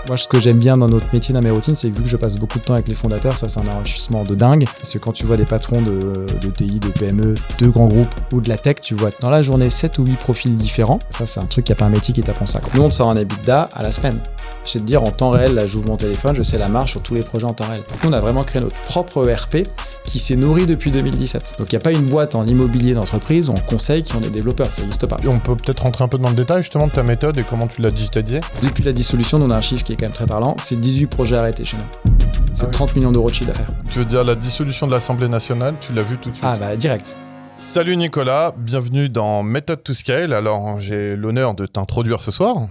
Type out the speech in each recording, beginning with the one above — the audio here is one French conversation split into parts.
Moi, ce que j'aime bien dans notre métier, dans mes routines, c'est que vu que je passe beaucoup de temps avec les fondateurs, ça c'est un enrichissement de dingue. Parce que quand tu vois des patrons de TI, de PME, de grands groupes ou de la tech, tu vois dans la journée 7 ou 8 profils différents. Ça, c'est un truc, il n'y a pas un métier qui t'apprend ça. Nous, on te sort un EBITDA à la semaine. Je sais te dire, en temps réel, là, j'ouvre mon téléphone, je sais la marge sur tous les projets en temps réel. Nous, on a vraiment créé notre propre ERP qui s'est nourri depuis 2017. Donc, il n'y a pas une boîte en immobilier d'entreprise ou en conseil qui ont des développeurs, ça n'existe pas. Et on peut peut-être rentrer un peu dans le détail justement de ta méthode et comment tu l'as digitalisée. Depuis la dissolution, on a un chiffre qui est quand même très parlant, c'est 18 projets arrêtés chez nous. C'est 30 millions d'euros de chiffre d'affaires. Tu veux dire la dissolution de l'Assemblée nationale, tu l'as vu tout de suite? Ah bah direct. Salut Nicolas, bienvenue dans Method to Scale. Alors j'ai l'honneur de t'introduire ce soir.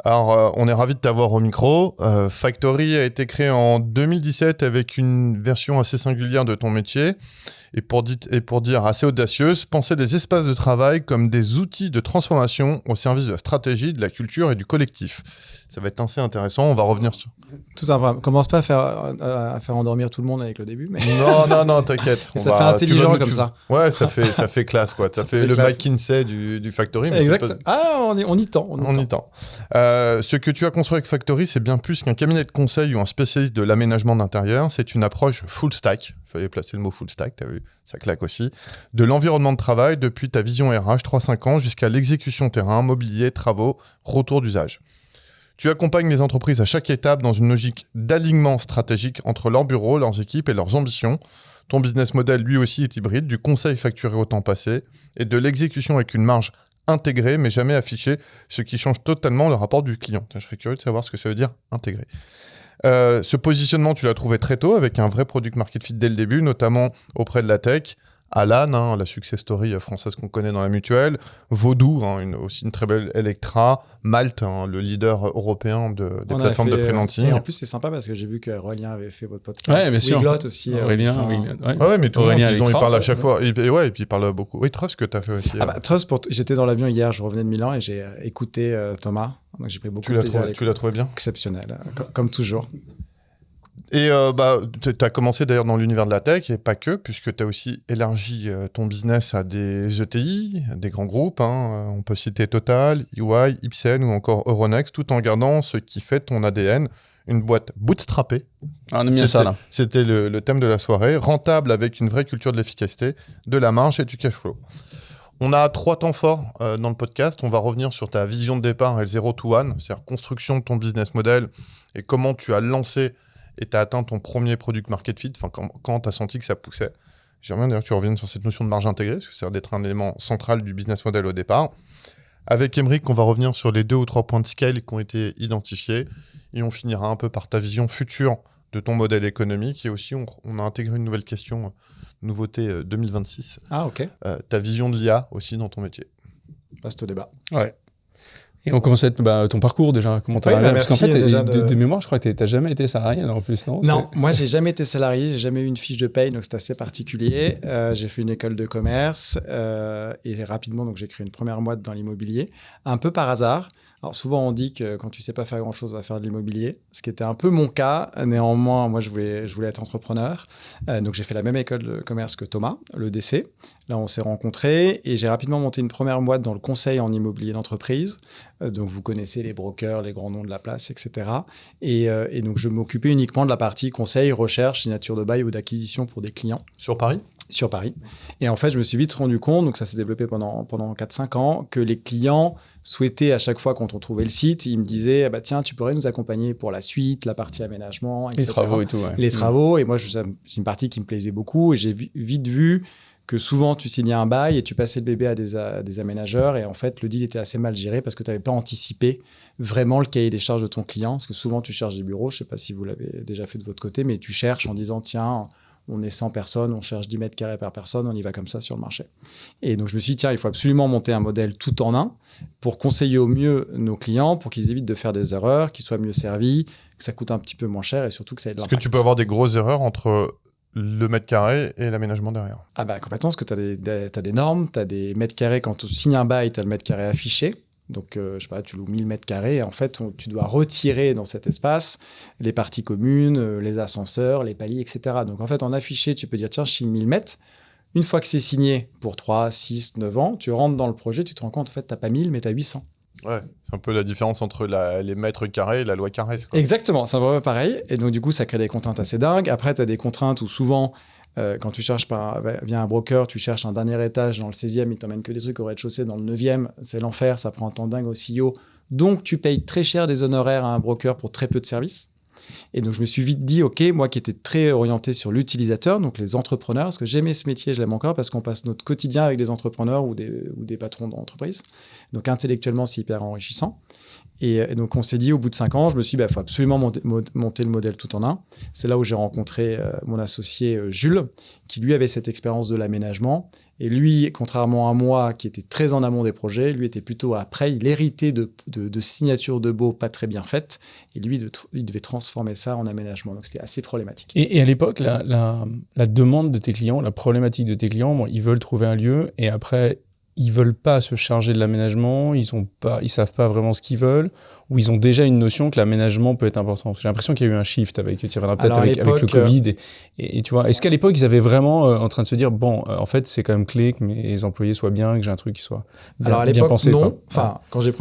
Alors on est ravis de t'avoir au micro. Factory a été créé en 2017 avec une version assez singulière de ton métier et pour dire assez audacieuse, penser des espaces de travail comme des outils de transformation au service de la stratégie, de la culture et du collectif. Ça va être assez intéressant, on va revenir sur... Tout un problème. Commence pas à faire endormir tout le monde avec le début. Mais... Non, t'inquiète. Ça fait intelligent comme ça. Ouais, ça fait classe, quoi. Ça fait le classe. McKinsey du Factory. Mais exact. Pas... Ah, on y tend. On y tend. Ce que tu as construit avec Factory, c'est bien plus qu'un cabinet de conseil ou un spécialiste de l'aménagement d'intérieur. C'est une approche full stack. Il fallait placer le mot full stack, t'as vu, ça claque aussi. De l'environnement de travail, depuis ta vision RH 3-5 ans, jusqu'à l'exécution terrain, mobilier, travaux, retour d'usage. Tu accompagnes les entreprises à chaque étape dans une logique d'alignement stratégique entre leurs bureaux, leurs équipes et leurs ambitions. Ton business model, lui aussi, est hybride, du conseil facturé au temps passé et de l'exécution avec une marge intégrée, mais jamais affichée, ce qui change totalement le rapport du client. Je serais curieux de savoir ce que ça veut dire intégré. Ce positionnement, tu l'as trouvé très tôt avec un vrai product market fit dès le début, notamment auprès de la tech. Alan, la success story française qu'on connaît dans la mutuelle, Vodou, aussi une très belle Electra, Malte, le leader européen des plateformes de freelancing. Et en plus, c'est sympa parce que j'ai vu qu'Aurélien avait fait votre podcast. Ouais, bien sûr. Wiglot aussi. Aurélien. Ouais, mais tout le monde, il parle à chaque fois. Et puis il parle beaucoup. Oui, Trust que tu as fait aussi. Trust, j'étais dans l'avion hier, je revenais de Milan et j'ai écouté Thomas. Donc j'ai pris beaucoup de plaisir. Tu l'as trouvé bien? Exceptionnel, comme toujours. Et tu as commencé d'ailleurs dans l'univers de la tech, et pas que, puisque tu as aussi élargi ton business à des ETI, des grands groupes. On peut citer Total, EY, Ipsen ou encore Euronext, tout en gardant ce qui fait ton ADN, une boîte bootstrappée. Ah, on aime bien ça, là. C'était le thème de la soirée, rentable avec une vraie culture de l'efficacité, de la marge et du cash flow. On a 3 temps forts dans le podcast. On va revenir sur ta vision de départ et le 0 to 1, c'est-à-dire construction de ton business model et comment tu as lancé et tu as atteint ton premier product market fit, quand tu as senti que ça poussait. J'aimerais bien d'ailleurs que tu reviennes sur cette notion de marge intégrée, parce que ça a l'air d'être un élément central du business model au départ. Avec Aymeric, on va revenir sur les 2 ou 3 points de scale qui ont été identifiés, et on finira un peu par ta vision future de ton modèle économique, et aussi on a intégré une nouvelle question, nouveauté 2026. Ah, ok. Ta vision de l'IA aussi dans ton métier. Vaste débat. Ouais. Et on commence avec ton parcours déjà, comment tu as arrivé, parce qu'en fait, de mémoire, je crois que tu n'as jamais été salarié en plus, non? Non, moi, j'ai jamais été salarié, j'ai jamais eu une fiche de paye, donc c'est assez particulier. J'ai fait une école de commerce et rapidement, donc j'ai créé une première boîte dans l'immobilier, un peu par hasard. Alors souvent, on dit que quand tu sais pas faire grand-chose, on va faire de l'immobilier, ce qui était un peu mon cas. Néanmoins, moi, je voulais être entrepreneur. Donc, j'ai fait la même école de commerce que Thomas, l'EDC. Là, on s'est rencontrés et j'ai rapidement monté une première boîte dans le conseil en immobilier d'entreprise. Donc, vous connaissez les brokers, les grands noms de la place, etc. Et donc, je m'occupais uniquement de la partie conseil, recherche, signature de bail ou d'acquisition pour des clients. Sur Paris ? Sur Paris. Et en fait, je me suis vite rendu compte, donc ça s'est développé pendant 4-5 ans, que les clients souhaitaient à chaque fois quand on trouvait le site, ils me disaient tiens, tu pourrais nous accompagner pour la suite, la partie aménagement, etc. Les travaux et tout. Ouais. Les travaux. Et moi, c'est une partie qui me plaisait beaucoup. Et j'ai vite vu que souvent, tu signais un bail et tu passais le bébé à des aménageurs. Et en fait, le deal était assez mal géré parce que tu n'avais pas anticipé vraiment le cahier des charges de ton client. Parce que souvent, tu cherches des bureaux. Je ne sais pas si vous l'avez déjà fait de votre côté, mais tu cherches en disant tiens, on est 100 personnes, on cherche 10 mètres carrés par personne, on y va comme ça sur le marché. Et donc, je me suis dit, tiens, il faut absolument monter un modèle tout en un pour conseiller au mieux nos clients, pour qu'ils évitent de faire des erreurs, qu'ils soient mieux servis, que ça coûte un petit peu moins cher et surtout que ça ait de l'impact. Est-ce que tu peux avoir des grosses erreurs entre le mètre carré et l'aménagement derrière? Ah bah complètement, parce que tu as des normes, tu as des mètres carrés. Quand tu signes un bail, tu as le mètre carré affiché. Donc, je sais pas, tu loues 1000 mètres carrés et en fait, tu dois retirer dans cet espace les parties communes, les ascenseurs, les paliers, etc. Donc, en fait, en affiché, tu peux dire, tiens, je signe 1000 mètres. Une fois que c'est signé pour 3, 6, 9 ans, tu rentres dans le projet, tu te rends compte, en fait, tu n'as pas 1000, mais tu as 800. Ouais, c'est un peu la différence entre les mètres carrés et la loi Carré. Exactement, c'est vraiment pareil. Et donc, du coup, ça crée des contraintes assez dingues. Après, tu as des contraintes où souvent, quand tu cherches via un broker, tu cherches un dernier étage dans le 16e, il t'emmène que des trucs au rez-de-chaussée. Dans le 9e, c'est l'enfer, ça prend un temps dingue au CEO. Donc, tu payes très cher des honoraires à un broker pour très peu de services. Et donc, je me suis vite dit, OK, moi qui étais très orienté sur l'utilisateur, donc les entrepreneurs, parce que j'aimais ce métier, je l'aime encore, parce qu'on passe notre quotidien avec des entrepreneurs ou des patrons d'entreprise. Donc, intellectuellement, c'est hyper enrichissant. Et donc, on s'est dit, au bout de 5 ans, je me suis dit, faut absolument monter le modèle tout en un. C'est là où j'ai rencontré mon associé Jules, qui lui avait cette expérience de l'aménagement. Et lui, contrairement à moi, qui était très en amont des projets, lui était plutôt après. Il héritait de signatures de baux pas très bien faites. Et lui, il devait transformer ça en aménagement. Donc, c'était assez problématique. Et à l'époque, la demande de tes clients, la problématique de tes clients, bon, ils veulent trouver un lieu et après, ils veulent pas se charger de l'aménagement, ils savent pas vraiment ce qu'ils veulent, ou ils ont déjà une notion que l'aménagement peut être important. J'ai l'impression qu'il y a eu un shift tu reviendras peut-être avec le Covid. Et tu vois, est-ce qu'à l'époque, ils avaient vraiment en train de se dire, en fait, c'est quand même clé que mes employés soient bien, que j'ai un truc qui soit bien, alors à l'époque, bien pensé, non. Enfin, quand j'ai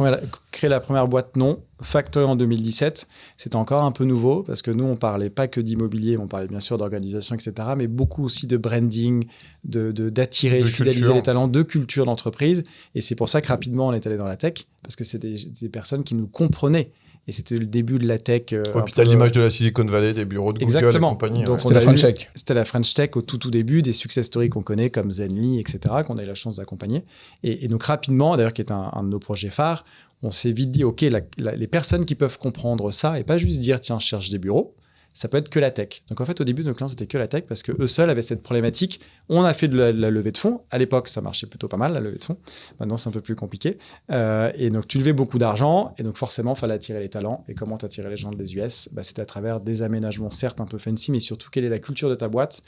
créé la première boîte, non. Factory en 2017, c'était encore un peu nouveau parce que nous, on parlait pas que d'immobilier, on parlait bien sûr d'organisation, etc., mais beaucoup aussi de branding, d'attirer, de fidéliser les talents, de culture d'entreprise. Et c'est pour ça que rapidement, on est allé dans la tech parce que c'était des personnes qui nous comprenaient. Et c'était le début de la tech. Et puis tu as l'image de la Silicon Valley, des bureaux de Google et compagnie. Donc, c'était la French Tech. C'était la French Tech au tout début, des success stories qu'on connaît comme Zenly, etc., qu'on a eu la chance d'accompagner. Et donc rapidement, d'ailleurs, qui est un de nos projets phares, on s'est vite dit, OK, les personnes qui peuvent comprendre ça et pas juste dire, tiens, je cherche des bureaux, ça peut être que la tech. Donc en fait, au début, nos clients, c'était que la tech parce qu'eux seuls avaient cette problématique. On a fait de la levée de fonds. À l'époque, ça marchait plutôt pas mal, la levée de fonds. Maintenant, c'est un peu plus compliqué. Et donc, tu levais beaucoup d'argent. Et donc, forcément, il fallait attirer les talents. Et comment t'attirer les gens des US? C'était à travers des aménagements, certes, un peu fancy, mais surtout, quelle est la culture de ta boîte?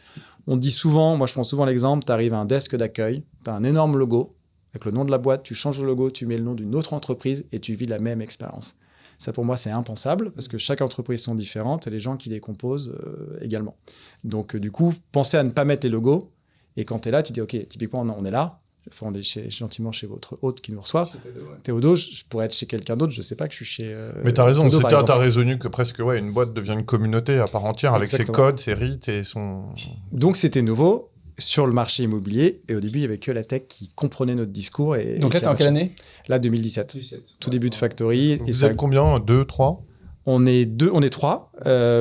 On dit souvent, moi, je prends souvent l'exemple, tu arrives à un desk d'accueil, tu as un énorme logo. Avec le nom de la boîte, tu changes le logo, tu mets le nom d'une autre entreprise et tu vis la même expérience. Ça, pour moi, c'est impensable parce que chaque entreprise sont différentes et les gens qui les composent également. Donc, du coup, pensez à ne pas mettre les logos. Et quand tu es là, tu dis, OK, typiquement, on est là. Enfin, on est gentiment chez votre hôte qui nous reçoit. Théodo, je pourrais être chez quelqu'un d'autre. Je ne sais pas que je suis chez. Mais tu as raison. Tu as résolu que presque une boîte devient une communauté à part entière avec ses codes, ses rites et son. Donc, c'était nouveau sur le marché immobilier. Et au début, il n'y avait que la tech qui comprenait notre discours. Donc là, tu es en quelle année? Là, 2017. Tout début de Factory. Vous êtes combien? 2, 3? On est 3.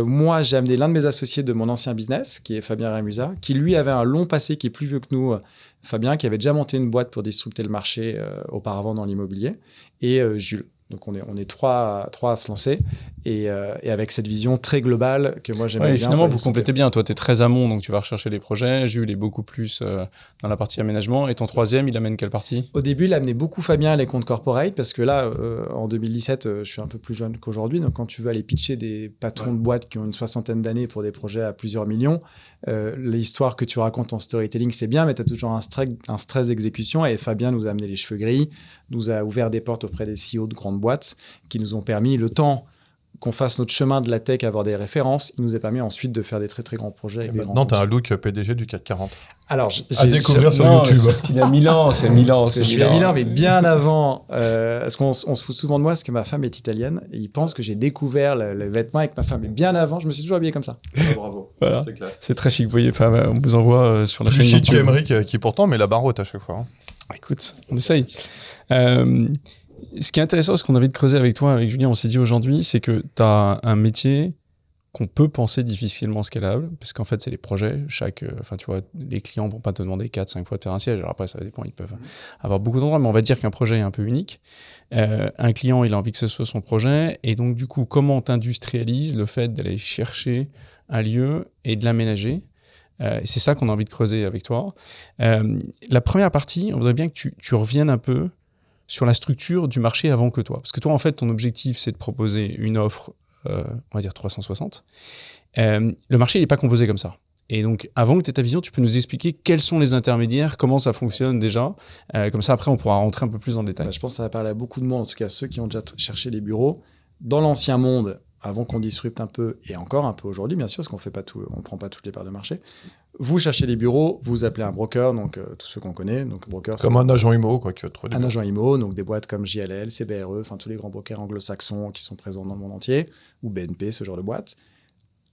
Moi, j'ai amené l'un de mes associés de mon ancien business, qui est Fabien Ramusa, qui lui avait un long passé, qui est plus vieux que nous. Fabien, qui avait déjà monté une boîte pour disrupter le marché auparavant dans l'immobilier. Et Jules. Donc, on est trois à se lancer et avec cette vision très globale que moi, j'aimais bien. Finalement, vous complétez bien. Toi, tu es très amont, donc tu vas rechercher les projets. Jules est beaucoup plus dans la partie aménagement. Et ton troisième, il amène quelle partie? Au début, il amenait beaucoup Fabien les comptes corporate parce que là, en 2017, je suis un peu plus jeune qu'aujourd'hui. Donc, quand tu veux aller pitcher des patrons de boîtes qui ont une 60aine d'années pour des projets à plusieurs millions, l'histoire que tu racontes en storytelling, c'est bien, mais tu as toujours un stress d'exécution. Et Fabien nous a amené les cheveux gris, nous a ouvert des portes auprès des CEO de grandes boîtes qui nous ont permis, le temps qu'on fasse notre chemin de la tech, avoir des références, il nous a permis ensuite de faire des très très grands projets. Avec maintenant, tu as un look PDG du CAC 40. Alors, à découvrir sur YouTube. C'est ce qu'il a Milan, c'est Milan. Je suis à Milan, mais bien avant. Parce qu'on se fout souvent de moi, parce que ma femme est italienne et ils pensent que j'ai découvert le vêtement avec ma femme. Mais bien avant, je me suis toujours habillé comme ça. Bravo. Voilà. C'est très chic. Vous voyez, on vous envoie sur la chaîne YouTube. Plus chic qu'Emeric, qui pourtant met la barotte à chaque fois. Écoute, on essaye. Ce qui est intéressant, ce qu'on a envie de creuser avec toi, avec Julien, on s'est dit aujourd'hui, c'est que tu as un métier qu'on peut penser difficilement scalable, parce qu'en fait, c'est les projets. Tu vois, les clients ne vont pas te demander 4-5 fois de faire un siège. Alors après, ça dépend, ils peuvent avoir beaucoup d'endroits, mais on va dire qu'un projet est un peu unique. Un client, il a envie que ce soit son projet. Et donc, du coup, comment t'industrialises le fait d'aller chercher un lieu et de l'aménager? Et c'est ça qu'on a envie de creuser avec toi. La première partie, on voudrait bien que tu reviennes un peu sur la structure du marché avant que toi. Parce que toi, en fait, ton objectif, c'est de proposer une offre, on va dire 360. Le marché, il n'est pas composé comme ça. Et donc, avant que tu aies ta vision, tu peux nous expliquer quels sont les intermédiaires, comment ça fonctionne déjà. Comme ça, après, on pourra rentrer un peu plus dans le détail. Je pense que ça va parler à beaucoup de monde, en tout cas ceux qui ont déjà cherché des bureaux. Dans l'ancien monde, avant qu'on disrupte un peu, et encore un peu aujourd'hui, bien sûr, parce qu'on ne prend pas toutes les parts de marché, Vous cherchez des bureaux, vous appelez un broker, donc tous ceux qu'on connaît. Donc, broker, Comme un agent IMO, quoi, qui va te trouver des un bureaux. agent IMO, donc des boîtes comme JLL, CBRE, enfin tous les grands brokers anglo-saxons qui sont présents dans le monde entier, ou BNP, ce genre de boîte.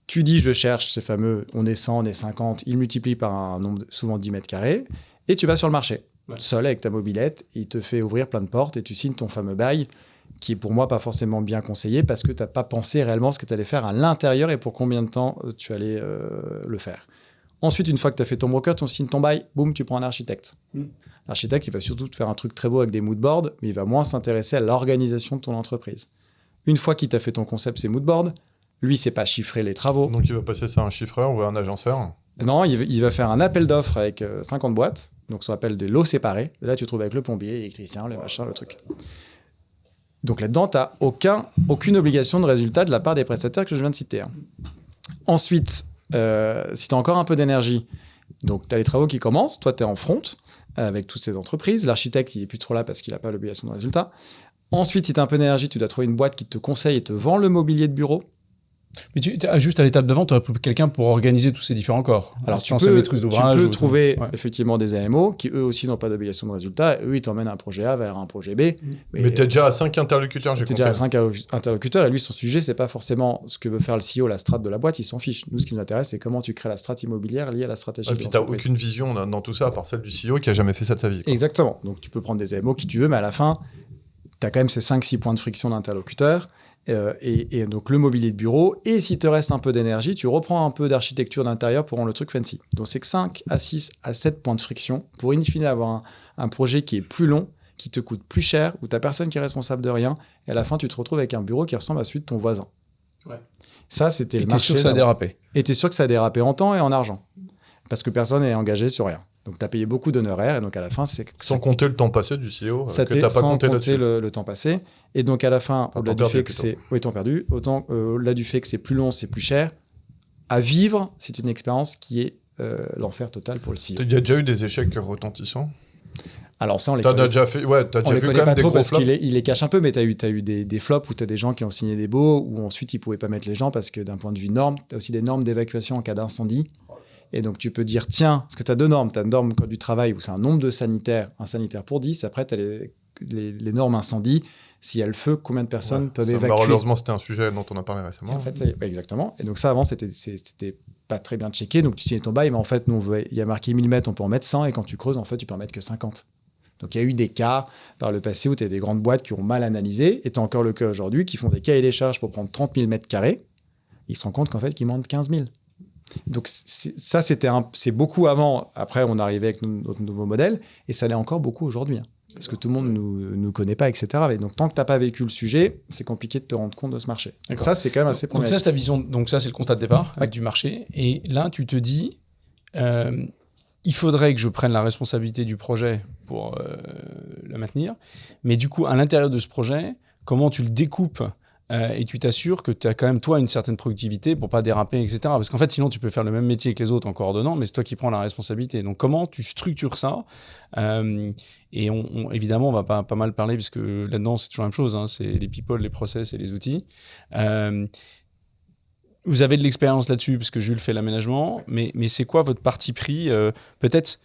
Tu dis, je cherche ces fameux, on est 100, on est 50, ils multiplient par un nombre, souvent 10 mètres carrés, et tu vas sur le marché, seul avec ta mobilette, il te fait ouvrir plein de portes et tu signes ton fameux bail, qui est pour moi pas forcément bien conseillé parce que tu n'as pas pensé réellement ce que tu allais faire à l'intérieur et pour combien de temps tu allais le faire. Ensuite, une fois que tu as fait ton broker, tu signes ton bail, boum, tu prends un architecte. L'architecte, il va surtout te faire un truc très beau avec des moodboards, mais il va moins s'intéresser à l'organisation de ton entreprise. Une fois qu'il t'a fait ton concept, ses moodboards, lui, c'est pas chiffrer les travaux. Donc, il va passer ça à un chiffreur ou à un agenceur. Non, il va faire un appel d'offres avec 50 boîtes, donc ça s'appelle des lots séparés. Et là, tu te trouves avec le plombier, l'électricien, le machin, le truc. Donc là-dedans, tu n'as aucune obligation de résultat de la part des prestataires que je viens de citer. Ensuite, si tu as encore un peu d'énergie, donc tu as les travaux qui commencent, toi tu es en front avec toutes ces entreprises, l'architecte il n'est plus trop là parce qu'il n'a pas l'obligation de résultat. Ensuite, si tu as un peu d'énergie, tu dois trouver une boîte qui te conseille et te vend le mobilier de bureau. Mais juste à l'étape d'avant, tu aurais pris quelqu'un pour organiser tous ces différents corps. Alors tu maîtrise d'ouvrage, peux trouver effectivement des AMO qui eux aussi n'ont pas d'obligation de résultat. Eux, ils t'emmènent un projet A vers un projet B. Mais tu es déjà à 5 interlocuteurs, j'ai compté. Tu es déjà à 5 interlocuteurs et lui, son sujet, c'est pas forcément ce que veut faire le CEO, la strat de la boîte, il s'en fiche. Nous, ce qui nous intéresse, c'est comment tu crées la strat immobilière liée à la stratégie. Et puis tu n'as aucune vision dans tout ça, à part celle du CEO qui a jamais fait ça de sa vie. Quoi. Exactement. Donc tu peux prendre des AMO qui tu veux, mais à la fin, tu as quand même ces 5-6 points de friction d'interlocuteurs. Et donc le mobilier de bureau, et si te reste un peu d'énergie, tu reprends un peu d'architecture d'intérieur pour rendre le truc fancy. Donc c'est que 5 à 6 à 7 points de friction pour in fine avoir un projet qui est plus long, qui te coûte plus cher, où tu n'as personne qui est responsable de rien, et à la fin tu te retrouves avec un bureau qui ressemble à celui de ton voisin. Ouais. Ça, c'était le marché. Et tu es sûr que ça a dérapé. Et tu es sûr que ça a dérapé en temps et en argent, parce que personne n'est engagé sur rien. Donc, tu as payé beaucoup d'honoraires et donc à la fin, c'est... Sans compter le temps passé du CEO, que tu n'as pas compté là-dessus. Sans compter le temps passé. Et donc, à la fin, au-delà du fait que c'est... Oui, temps perdu. Au-delà du fait que c'est plus long, c'est plus cher. À vivre, c'est une expérience qui est l'enfer total pour le CEO. Il y a déjà eu des échecs retentissants? Alors ça, on les connaît. T'as déjà vu quand même des gros flops? Il les cache un peu, mais t'as eu des flops où t'as des gens qui ont signé des baux, où ensuite ils pouvaient pas mettre les gens parce que d'un point de vue norme, t'as aussi des normes d'évacuation en cas d'incendie. Et donc, tu peux dire, tiens, parce que tu as deux normes. Tu as une norme du travail où c'est un nombre de sanitaires, un sanitaire pour 10. Après, tu as les normes incendie. S'il y a le feu, combien de personnes peuvent évacuer? Malheureusement, c'était un sujet dont on a parlé récemment. En fait, exactement. Et donc, ça, avant, c'était pas très bien checké. Donc, tu signais ton bail, mais en fait, nous, il y a marqué 1000 mètres, on peut en mettre 100. Et quand tu creuses, en fait, tu peux en mettre que 50. Donc, il y a eu des cas dans le passé où tu as des grandes boîtes qui ont mal analysé. Et tu as encore le cas aujourd'hui qui font des cahiers des charges pour prendre 30 000 mètres carrés. Ils se rendent compte qu'en fait, qu'ils manquent 15 000. Donc ça, c'est beaucoup avant. Après, on arrivait avec notre nouveau modèle et ça l'est encore beaucoup aujourd'hui. Parce que tout le monde ne nous connaît pas, etc. Et donc, tant que tu n'as pas vécu le sujet, c'est compliqué de te rendre compte de ce marché. Donc ça, c'est quand même assez problématique. Donc ça, c'est ta vision. Donc ça, c'est le constat de départ du marché. Et là, tu te dis, il faudrait que je prenne la responsabilité du projet pour le maintenir. Mais du coup, à l'intérieur de ce projet, comment tu le découpes et tu t'assures que tu as quand même, toi, une certaine productivité pour pas déraper, etc. Parce qu'en fait, sinon, tu peux faire le même métier que les autres en coordonnant, mais c'est toi qui prends la responsabilité. Donc, comment tu structures ça? Et évidemment, on va pas mal parler, parce que là-dedans, c'est toujours la même chose. Hein, c'est les people, les process et les outils. Vous avez de l'expérience là-dessus, parce que Jules fait l'aménagement, mais c'est quoi votre parti pris? Peut-être,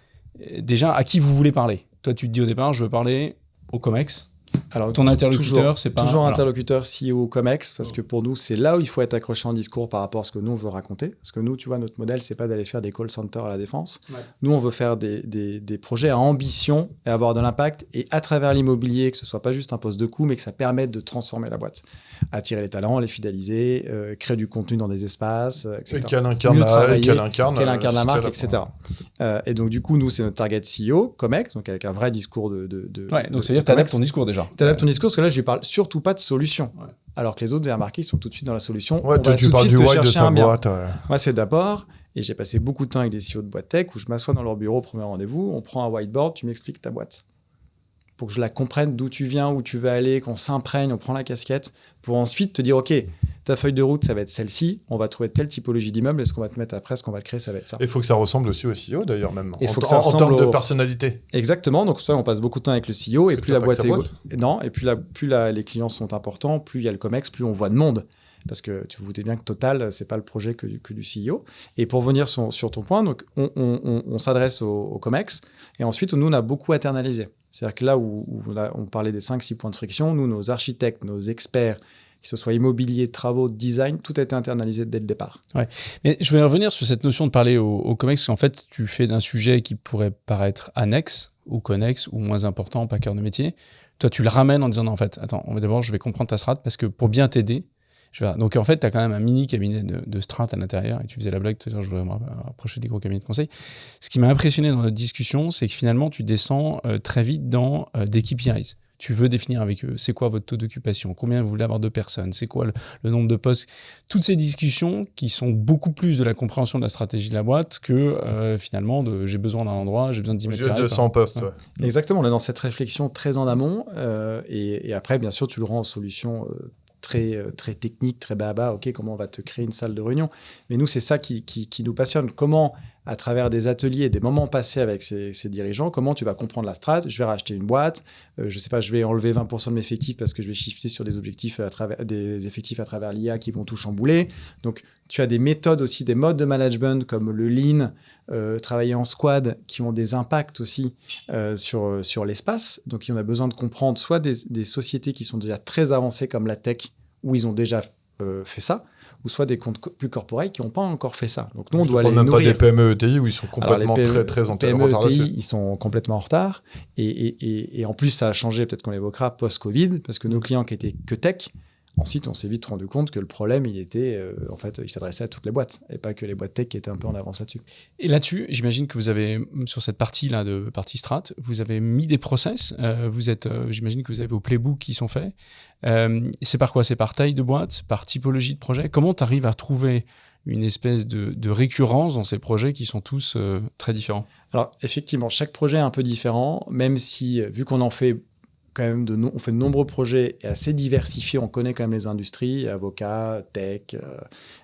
déjà, à qui vous voulez parler? Toi, tu te dis au départ, je veux parler au COMEX. Alors, ton interlocuteur, c'est pas... Toujours interlocuteur CEO COMEX, parce que pour nous, c'est là où il faut être accroché en discours par rapport à ce que nous, on veut raconter. Parce que nous, tu vois, notre modèle, c'est pas d'aller faire des call centers à la défense. Ouais. Nous, on veut faire des projets à ambition et avoir de l'impact. Et à travers l'immobilier, que ce soit pas juste un poste de coût, mais que ça permette de transformer la boîte. Attirer les talents, les fidéliser, créer du contenu dans des espaces, etc. Et qu'elle incarne la marque, etc. Et donc, du coup, nous, c'est notre target CEO, COMEX, donc avec un vrai discours Ouais, donc c'est-à-dire que tu adaptes ton discours déjà. Tu adaptes ton discours, parce que là, je ne parle surtout pas de solution. Ouais. Alors que les autres, vous avez remarqué, ils sont tout de suite dans la solution. Ouais, toi, tu parles du why de sa boîte. Moi, c'est d'abord, et j'ai passé beaucoup de temps avec des CEO de boîte tech, où je m'assois dans leur bureau au premier rendez-vous, on prend un whiteboard, tu m'expliques ta boîte. Pour que je la comprenne, d'où tu viens, où tu veux aller, qu'on s'imprègne, on prend la casquette, pour ensuite te dire, OK, ta feuille de route, ça va être celle-ci, on va trouver telle typologie d'immeuble, et ce qu'on va te mettre après, ce qu'on va te créer, ça va être ça. Il faut que ça ressemble aussi au CEO, d'ailleurs, même. En termes de personnalité. Exactement, donc ça, on passe beaucoup de temps avec le CEO, et plus la boîte est... Non, et plus les clients sont importants, plus il y a le COMEX, plus on voit de monde. parce que tu vous doutez bien que Total, c'est pas le projet que du CEO. Et pour venir sur ton point, donc on s'adresse au COMEX, et ensuite, nous, on a beaucoup internalisé. C'est-à-dire que là où on parlait des 5-6 points de friction, nous, nos architectes, nos experts, que ce soit immobilier, travaux, design, tout a été internalisé dès le départ. Ouais. Mais je vais revenir sur cette notion de parler au COMEX, parce qu'en fait, tu fais d'un sujet qui pourrait paraître annexe ou connexe ou moins important, pas cœur de métier. Toi, tu le ramènes en disant non, en fait, attends, d'abord, je vais comprendre ta strat parce que pour bien t'aider, donc en fait, tu as quand même un mini cabinet de strat à l'intérieur et tu faisais la blague tout à l'heure, je voudrais me rapprocher des gros cabinets de conseil. Ce qui m'a impressionné dans notre discussion, c'est que finalement, tu descends très vite dans des KPIs. Tu veux définir avec eux, c'est quoi votre taux d'occupation, combien vous voulez avoir de personnes, c'est quoi le nombre de postes. Toutes ces discussions qui sont beaucoup plus de la compréhension de la stratégie de la boîte que finalement de j'ai besoin d'un endroit, j'ai besoin de 10 mètres carrés. 200 postes, ouais. Exactement, on est dans cette réflexion très en amont et après, bien sûr, tu le rends en solution très technique, très bas, ok, comment on va te créer une salle de réunion. Mais nous, c'est ça qui nous passionne. Comment, à travers des ateliers, des moments passés avec ces dirigeants, comment tu vas comprendre la strat. Je vais racheter une boîte, je sais pas, je vais enlever 20% de mes effectifs parce que je vais shifter sur des objectifs des effectifs à travers l'IA qui vont tout chambouler. Donc, tu as des méthodes aussi, des modes de management comme le lean, travailler en squad, qui ont des impacts aussi sur l'espace. Donc, on a besoin de comprendre soit des sociétés qui sont déjà très avancées comme la tech, où ils ont déjà fait ça, ou soit des comptes plus corporels qui n'ont pas encore fait ça. Donc nous, on doit les nourrir. Même pas des PME ETI où ils sont complètement très en retard dessus. Ils sont complètement en retard. Et en plus, ça a changé, peut-être qu'on l'évoquera, post-Covid, parce que nos clients qui étaient que tech, ensuite, on s'est vite rendu compte que le problème, il était, en fait, il s'adressait à toutes les boîtes et pas que les boîtes tech qui étaient un peu en avance là-dessus. Et là-dessus, j'imagine que vous avez, sur cette partie-là de partie strat, vous avez mis des process. J'imagine que vous avez vos playbooks qui sont faits. C'est par quoi? C'est par taille de boîte, par typologie de projet? Comment tu arrives à trouver une espèce de récurrence dans ces projets qui sont tous très différents? Alors, effectivement, chaque projet est un peu différent, même si, vu qu'on en fait quand même on fait de nombreux projets et assez diversifiés, on connaît quand même les industries, avocats, tech,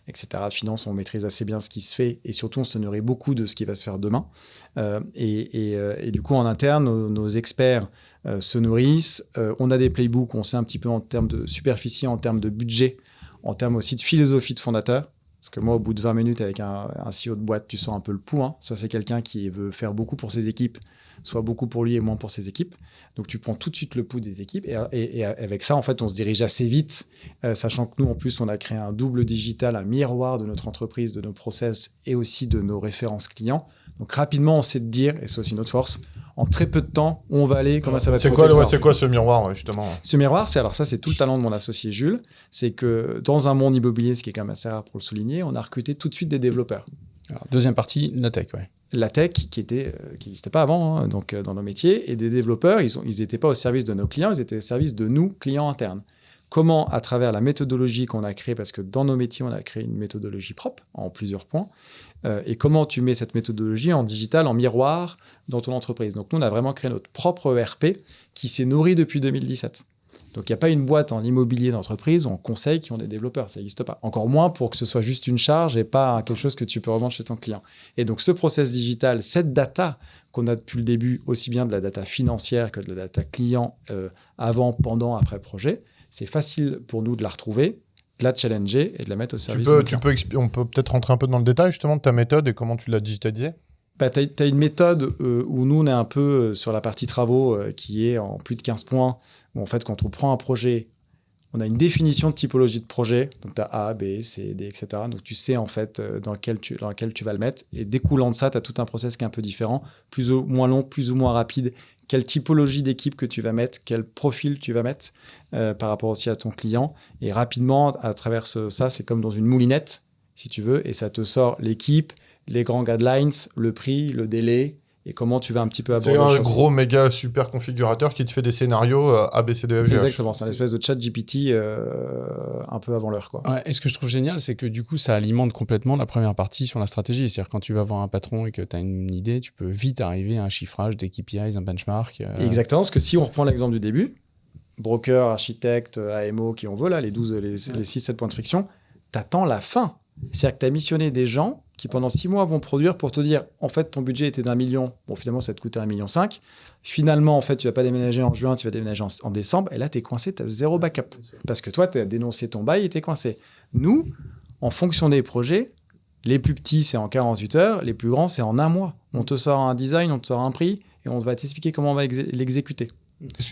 etc., finance, on maîtrise assez bien ce qui se fait et surtout on se nourrit beaucoup de ce qui va se faire demain. Et du coup, en interne, nos experts se nourrissent. On a des playbooks, on sait un petit peu en termes de superficie, en termes de budget, en termes aussi de philosophie de fondateur. Parce que moi, au bout de 20 minutes avec un CEO de boîte, tu sens un peu le pouls. Hein. Soit c'est quelqu'un qui veut faire beaucoup pour ses équipes, soit beaucoup pour lui et moins pour ses équipes. Donc, tu prends tout de suite le pouls des équipes. Et avec ça, en fait, on se dirige assez vite, sachant que nous, en plus, on a créé un double digital, un miroir de notre entreprise, de nos process et aussi de nos références clients. Donc, rapidement, on sait te dire, et c'est aussi notre force, en très peu de temps, où on va aller, comment ça va se passer. C'est quoi ce miroir, justement? Ce miroir, c'est tout le talent de mon associé Jules. C'est que dans un monde immobilier, ce qui est quand même assez rare pour le souligner, on a recruté tout de suite des développeurs. Alors, deuxième partie, la tech, ouais. La tech qui n'existait pas avant, hein, donc dans nos métiers, et des développeurs, ils n'étaient pas au service de nos clients, ils étaient au service de nous, clients internes. Comment, à travers la méthodologie qu'on a créée, parce que dans nos métiers, on a créé une méthodologie propre en plusieurs points, et comment tu mets cette méthodologie en digital, en miroir, dans ton entreprise. Donc nous, on a vraiment créé notre propre ERP qui s'est nourri depuis 2017. Donc il n'y a pas une boîte en immobilier d'entreprise ou en conseil qui ont des développeurs, ça n'existe pas. Encore moins pour que ce soit juste une charge et pas quelque chose que tu peux revendre chez ton client. Et donc ce process digital, cette data qu'on a depuis le début, aussi bien de la data financière que de la data client avant, pendant, après projet, c'est facile pour nous de la retrouver, de la challenger et de la mettre au service de nos clients. On peut peut-être rentrer un peu dans le détail justement de ta méthode et comment tu l'as digitalisée? Tu as une méthode où nous, on est un peu sur la partie travaux qui est en plus de 15 points, où en fait, quand on prend un projet, on a une définition de typologie de projet. Donc, tu as A, B, C, D, etc. Donc, tu sais en fait dans lequel tu vas le mettre. Et découlant de ça, tu as tout un process qui est un peu différent, plus ou moins long, plus ou moins rapide. Quelle typologie d'équipe que tu vas mettre, quel profil tu vas mettre par rapport aussi à ton client. Et rapidement, à travers ça, c'est comme dans une moulinette, si tu veux, et ça te sort l'équipe, les grands guidelines, le prix, le délai, et comment tu vas un petit peu aborder les choses. C'est un gros méga super configurateur qui te fait des scénarios A, B, C, D, F, G, H. Exactement, c'est un espèce de chat GPT un peu avant l'heure, quoi. Ouais, et ce que je trouve génial, c'est que du coup, ça alimente complètement la première partie sur la stratégie. C'est-à-dire quand tu vas voir un patron et que tu as une idée, tu peux vite arriver à un chiffrage, des KPIs, un benchmark. Exactement, parce que si on reprend l'exemple du début, broker, architecte, AMO, qui on veut, là, les 6-7 points de friction, tu attends la fin. C'est-à-dire que tu as missionné des gens qui pendant 6 mois vont produire pour te dire, en fait, ton budget était d'1 million. Bon, finalement, ça te coûtait 1,5 million. Finalement, en fait, tu vas pas déménager en juin, tu vas déménager en décembre. Et là, tu es coincé, tu as zéro backup. Parce que toi, tu as dénoncé ton bail et tu es coincé. Nous, en fonction des projets, les plus petits, c'est en 48 heures. Les plus grands, c'est en 1 mois. On te sort un design, on te sort un prix et on va t'expliquer comment on va l'exécuter.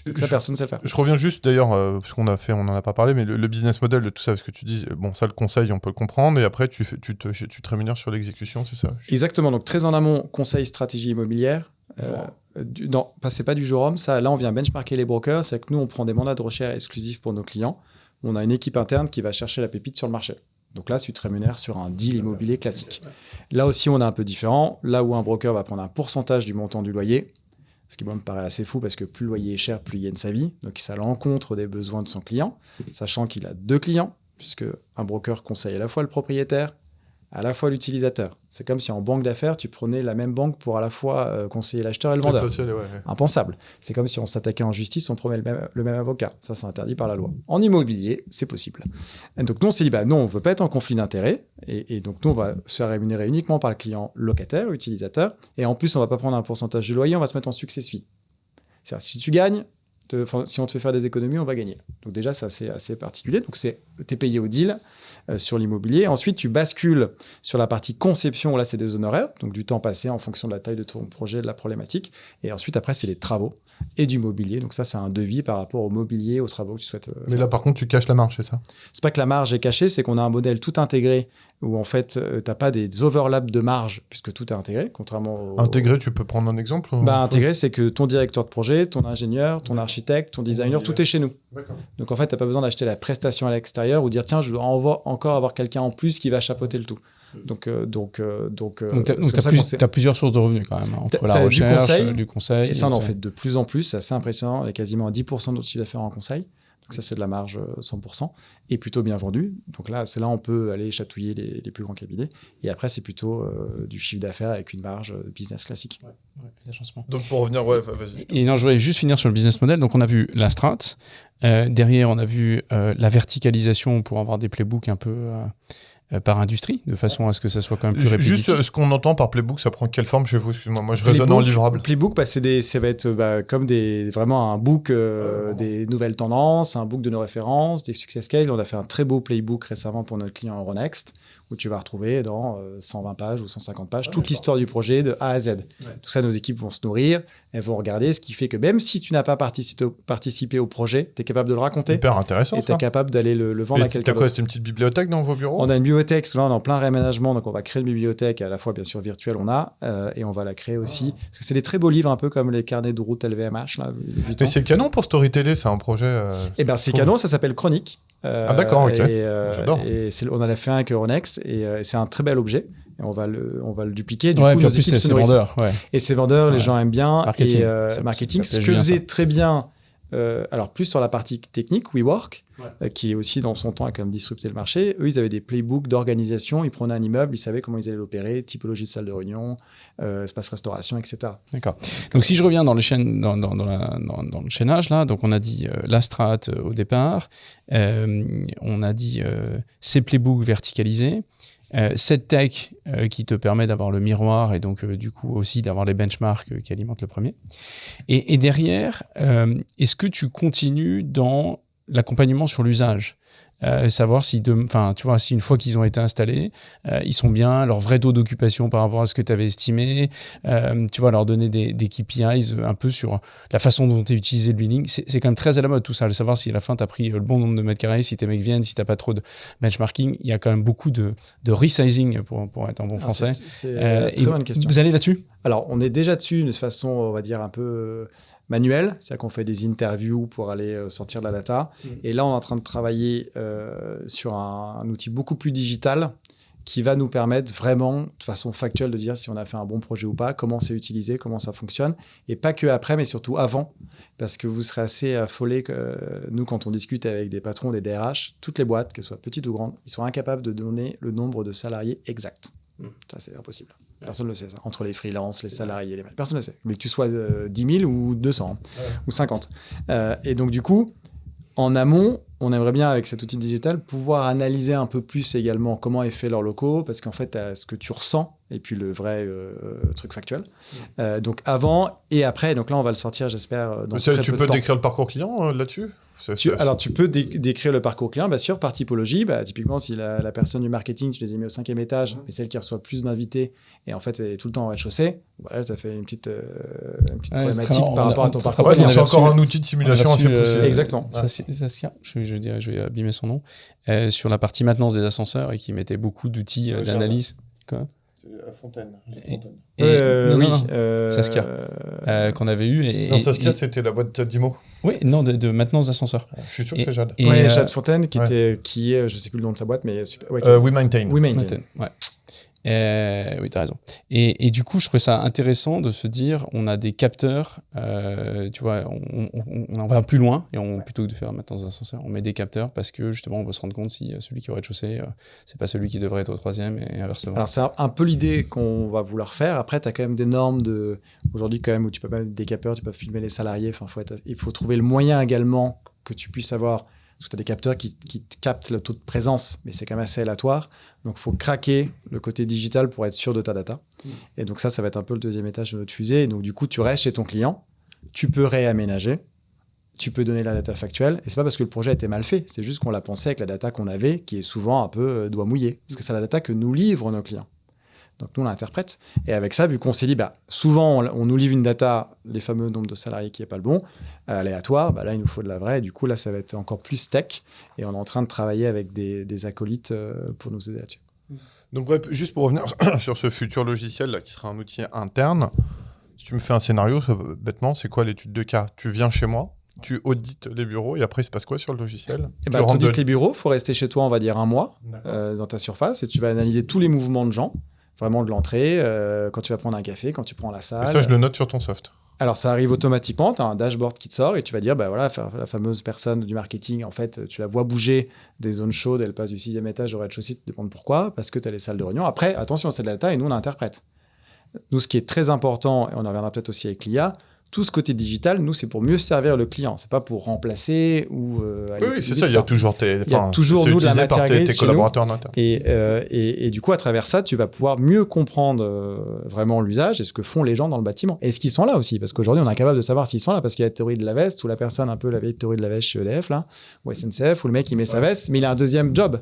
Donc ça, personne ne sait le faire. Je reviens juste d'ailleurs, parce qu'on on n'en a pas parlé, mais le business model de tout ça, parce que tu dis, bon, ça, le conseil, on peut le comprendre, et après, tu te rémunères sur l'exécution, c'est ça? Exactement. Donc, très en amont, conseil stratégie immobilière. Non, c'est pas du jour homme. Ça, là, on vient benchmarker les brokers. C'est que nous, on prend des mandats de recherche exclusifs pour nos clients. On a une équipe interne qui va chercher la pépite sur le marché. Donc là, tu te rémunères sur un deal immobilier classique. Là aussi, on est un peu différent. Là où un broker va prendre un pourcentage du montant du loyer, ce qui moi, me paraît assez fou parce que plus le loyer est cher, plus il gagne sa vie. Donc, ça l'encontre des besoins de son client, sachant qu'il a 2 clients, puisque un broker conseille à la fois le propriétaire, à la fois l'utilisateur. C'est comme si en banque d'affaires, tu prenais la même banque pour à la fois conseiller l'acheteur et le vendeur. Impensable. C'est comme si on s'attaquait en justice, on prenait le même avocat. Ça, c'est interdit par la loi. En immobilier, c'est possible. Et donc, nous, on s'est dit, non, on ne veut pas être en conflit d'intérêts. Et donc, nous, on va se faire rémunérer uniquement par le client locataire, utilisateur. Et en plus, on ne va pas prendre un pourcentage du loyer, on va se mettre en success fee. C'est-à-dire, si tu gagnes, si on te fait faire des économies, on va gagner. Donc déjà, ça, c'est assez particulier. Donc, tu es payé au deal sur l'immobilier. Ensuite, tu bascules sur la partie conception. Là, c'est des honoraires, donc du temps passé en fonction de la taille de ton projet, de la problématique. Et ensuite, après, c'est les travaux et du mobilier. Donc ça, c'est un devis par rapport au mobilier, aux travaux que tu souhaites Mais là, par contre, tu caches la marge, c'est ça? C'est pas que la marge est cachée, c'est qu'on a un modèle tout intégré où, en fait, tu n'as pas des overlaps de marge puisque tout est intégré, contrairement au... Intégré, tu peux prendre un exemple? Intégré, c'est que ton directeur de projet, ton ingénieur, ton architecte, ton designer, tout est chez nous. D'accord. Donc, en fait, tu n'as pas besoin d'acheter la prestation à l'extérieur ou dire, tiens, je dois encore avoir quelqu'un en plus qui va chapeauter le tout. Donc, tu as plusieurs sources de revenus quand même, entre la recherche, du conseil. Et ça, on en fait de plus en plus. C'est assez impressionnant. On est quasiment à 10% de notre chiffre d'affaires en conseil. Donc, ça, c'est de la marge 100% et plutôt bien vendu. Donc là, c'est là on peut aller chatouiller les plus grands cabinets. Et après, c'est plutôt du chiffre d'affaires avec une marge business classique. Donc, pour revenir, vas-y. Et non, je voulais juste finir sur le business model. Donc, on a vu la strat. Derrière, on a vu la verticalisation pour avoir des playbooks un peu... par industrie, de façon à ce que ça soit quand même plus répétitif. Juste ce qu'on entend par playbook, ça prend quelle forme chez vous? Excuse-moi, moi je raisonne en livrable. Playbook, ça va être comme vraiment un book des nouvelles tendances, un book de nos références, des success cases. On a fait un très beau playbook récemment pour notre client Euronext, où tu vas retrouver dans 120 pages ou 150 pages toute l'histoire du projet de A à Z. Ouais. Tout ça, nos équipes vont se nourrir, elles vont regarder, ce qui fait que même si tu n'as pas participé au projet, tu es capable de le raconter. Hyper intéressant. Et tu es capable d'aller le vendre à quelqu'un d'autre. T'as quoi? C'est une petite bibliothèque dans vos bureaux? On a une bibliothèque, là on est en plein réaménagement, donc on va créer une bibliothèque à la fois bien sûr virtuelle, et on va la créer aussi. Parce que c'est des très beaux livres, un peu comme les carnets de route LVMH. Là, mais c'est canon pour storyteller, c'est un projet. C'est canon, ça s'appelle Chronique. D'accord, ok. J'adore. Et on en a fait un avec Euronext et c'est un très bel objet. Et on va le dupliquer. Du coup, nos équipes se nourrissent. Et ces vendeurs, les gens aiment bien. Marketing. Marketing. Ce que faisait très bien, alors plus sur la partie technique, WeWork, qui aussi dans son temps a quand même disrupté le marché. Eux, ils avaient des playbooks d'organisation. Ils prenaient un immeuble, ils savaient comment ils allaient l'opérer, typologie de salle de réunion, espace restauration, etc. D'accord. Donc si je reviens dans le chaînage là, donc on a dit la strat au départ, on a dit ces playbooks verticalisés. Cette tech qui te permet d'avoir le miroir et donc du coup aussi d'avoir les benchmarks qui alimentent le premier. Et derrière, est-ce que tu continues dans l'accompagnement sur l'usage? Savoir si, si une fois qu'ils ont été installés, ils sont bien, leur vrai taux d'occupation par rapport à ce que tu avais estimé, leur donner des KPIs un peu sur la façon dont tu as utilisé le building. C'est quand même très à la mode tout ça, savoir si à la fin tu as pris le bon nombre de mètres carrés, si tes mecs viennent, si tu n'as pas trop de benchmarking. Il y a quand même beaucoup de resizing pour être en bon français. C'est une très bonne question. Vous allez là-dessus? Alors, on est déjà dessus de façon, on va dire, un peu... manuel, c'est-à-dire qu'on fait des interviews pour aller sortir de la data. Et là, on est en train de travailler sur un outil beaucoup plus digital qui va nous permettre vraiment, de façon factuelle, de dire si on a fait un bon projet ou pas, comment c'est utilisé, comment ça fonctionne. Et pas que après, mais surtout avant, parce que vous serez assez affolés que nous, quand on discute avec des patrons, des DRH, toutes les boîtes, qu'elles soient petites ou grandes, ils sont incapables de donner le nombre de salariés exact. Ça, c'est impossible. Personne ne le sait, ça. Entre les freelances, les salariés, personne ne le sait. Mais que tu sois 10 000 ou 200 ou 50. Et donc, du coup, en amont, on aimerait bien, avec cet outil digital, pouvoir analyser un peu plus également comment est fait leurs locaux, parce qu'en fait, tu as ce que tu ressens et puis le vrai truc factuel. Donc avant et après, donc là, on va le sortir, j'espère, dans très Tu peu peux de temps. décrire le parcours client là-dessus? Alors, tu peux décrire le parcours client, bien sûr, par typologie. Typiquement, si la personne du marketing, tu les as mis au 5e étage, mais celle qui reçoit plus d'invités, et en fait, elle est tout le temps au rez-de-chaussée, voilà, ça fait une petite problématique par rapport à ton parcours Ouais, client. donc c'est encore un outil de simulation assez poussé. Exactement. Saskia, je vais abîmer son nom, sur la partie maintenance des ascenseurs et qui mettait beaucoup d'outils d'analyse. Quoi à Fontaine. Saskia, qu'on avait eu. Non, Saskia, c'était la boîte d'IMO. Oui, non, de maintenance d'ascenseurs. Je suis sûr que c'est Jade. Oui, Jade Fontaine, qui est, je ne sais plus le nom de sa boîte, mais super. We Maintain. Ouais. Oui, tu as raison. Et du coup, je trouvais ça intéressant de se dire, on a des capteurs, tu vois, on en va plus loin, et plutôt que de faire maintenance d'ascenseur, on met des capteurs parce que justement, on veut se rendre compte si celui qui est au rez-de-chaussée, c'est pas celui qui devrait être au 3e et inversement. Alors, c'est un peu l'idée qu'on va vouloir faire. Après, tu as quand même des normes aujourd'hui, quand même, où tu peux pas mettre des capteurs, tu peux filmer les salariés. Enfin, il faut trouver le moyen également que tu puisses avoir. Parce que tu as des capteurs qui captent le taux de présence, mais c'est quand même assez aléatoire. Donc, il faut craquer le côté digital pour être sûr de ta data. Et donc, ça va être un peu le 2e étage de notre fusée. Et donc, du coup, tu restes chez ton client, tu peux réaménager, tu peux donner la data factuelle. Et ce n'est pas parce que le projet a été mal fait, c'est juste qu'on l'a pensé avec la data qu'on avait, qui est souvent un peu doigt mouillé. Parce que c'est la data que nous livrent nos clients. Donc, nous, on l'interprète. Et avec ça, vu qu'on s'est dit, souvent, on nous livre une data, les fameux nombres de salariés qui n'est pas le bon, aléatoire, là, il nous faut de la vraie. Et du coup, là, ça va être encore plus tech. Et on est en train de travailler avec des acolytes pour nous aider là-dessus. Donc, bref, juste pour revenir sur ce futur logiciel là, qui sera un outil interne, si tu me fais un scénario, bêtement, c'est quoi l'étude de cas? Tu viens chez moi, tu audites les bureaux, et après, il se passe quoi sur le logiciel? Tu audites les bureaux, il faut rester chez toi, on va dire, un mois dans ta surface, et tu vas analyser tous les mouvements de gens. Vraiment de l'entrée, quand tu vas prendre un café, quand tu prends la salle. Et ça, je le note sur ton soft. Alors, ça arrive automatiquement. Tu as un dashboard qui te sort et tu vas dire, voilà, la fameuse personne du marketing, en fait, tu la vois bouger des zones chaudes, elle passe du 6e étage au rez-de-chaussée, tu te demandes pourquoi, parce que tu as les salles de réunion. Après, attention, c'est de la data et nous, on l'interprète. Nous, ce qui est très important, et on en reviendra peut-être aussi avec l'IA, tout ce côté digital, nous, c'est pour mieux servir le client. C'est pas pour remplacer ou... oui, c'est ça. Il y a toujours nous de la matière grise tes collaborateurs en interne. Et du coup, à travers ça, tu vas pouvoir mieux comprendre vraiment l'usage et ce que font les gens dans le bâtiment. Et ce qu'ils sont là aussi. Parce qu'aujourd'hui, on est incapable de savoir s'ils sont là parce qu'il y a la théorie de la veste ou la personne un peu la vieille théorie de la veste chez EDF, là, ou SNCF, où le mec, il met sa veste, mais il a un deuxième job.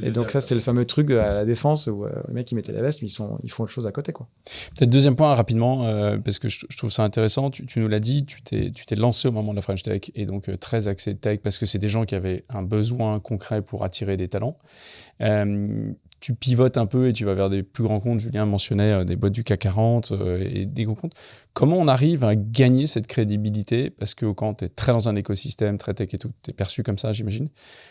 Et donc ça, c'est le fameux truc à la défense où les mecs, ils mettaient la veste, mais ils font autre chose à côté, quoi. Peut-être deuxième point rapidement, parce que je trouve ça intéressant. Tu nous l'as dit, tu t'es lancé au moment de la French Tech et donc très axé tech parce que c'est des gens qui avaient un besoin concret pour attirer des talents. Tu pivotes un peu et tu vas vers des plus grands comptes. Julien mentionnait des boîtes du CAC 40 et des gros comptes. Comment on arrive à gagner cette crédibilité? Parce que quand tu es très dans un écosystème, très tech et tout, tu es perçu comme ça, j'imagine.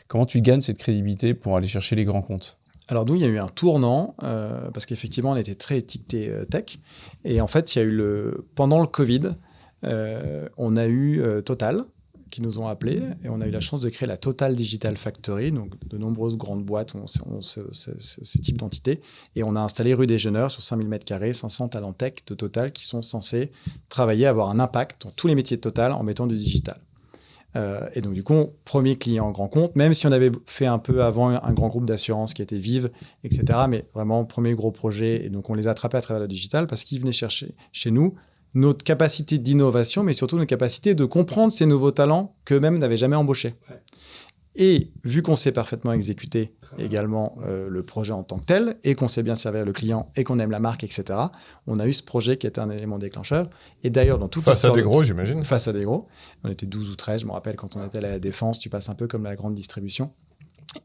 Comment tu gagnes cette crédibilité pour aller chercher les grands comptes? Alors nous, il y a eu un tournant, parce qu'effectivement, on était très étiqueté tech. Et en fait, il y a eu pendant le Covid, on a eu Total, qui nous ont appelés et on a eu la chance de créer la Total Digital Factory. Donc, de nombreuses grandes boîtes ont ces types d'entités. Et on a installé rue des Jeuneurs sur 5000 m², 500 talents tech de Total qui sont censés travailler, avoir un impact dans tous les métiers de Total en mettant du digital. Et donc, du coup, premier client grand compte, même si on avait fait un peu avant un grand groupe d'assurance qui était Vive, etc. Mais vraiment, premier gros projet. Et donc, on les a attrapés à travers le digital parce qu'ils venaient chercher chez nous notre capacité d'innovation, mais surtout notre capacité de comprendre ces nouveaux talents qu'eux-mêmes n'avaient jamais embauchés. Ouais. Et vu qu'on sait parfaitement exécuter également le projet en tant que tel, et qu'on sait bien servir le client, et qu'on aime la marque, etc., on a eu ce projet qui était un élément déclencheur. Et d'ailleurs, dans toute face à des gros, j'imagine. Face à des gros. On était 12 ou 13, je me rappelle, quand on était à la Défense, tu passes un peu comme la grande distribution.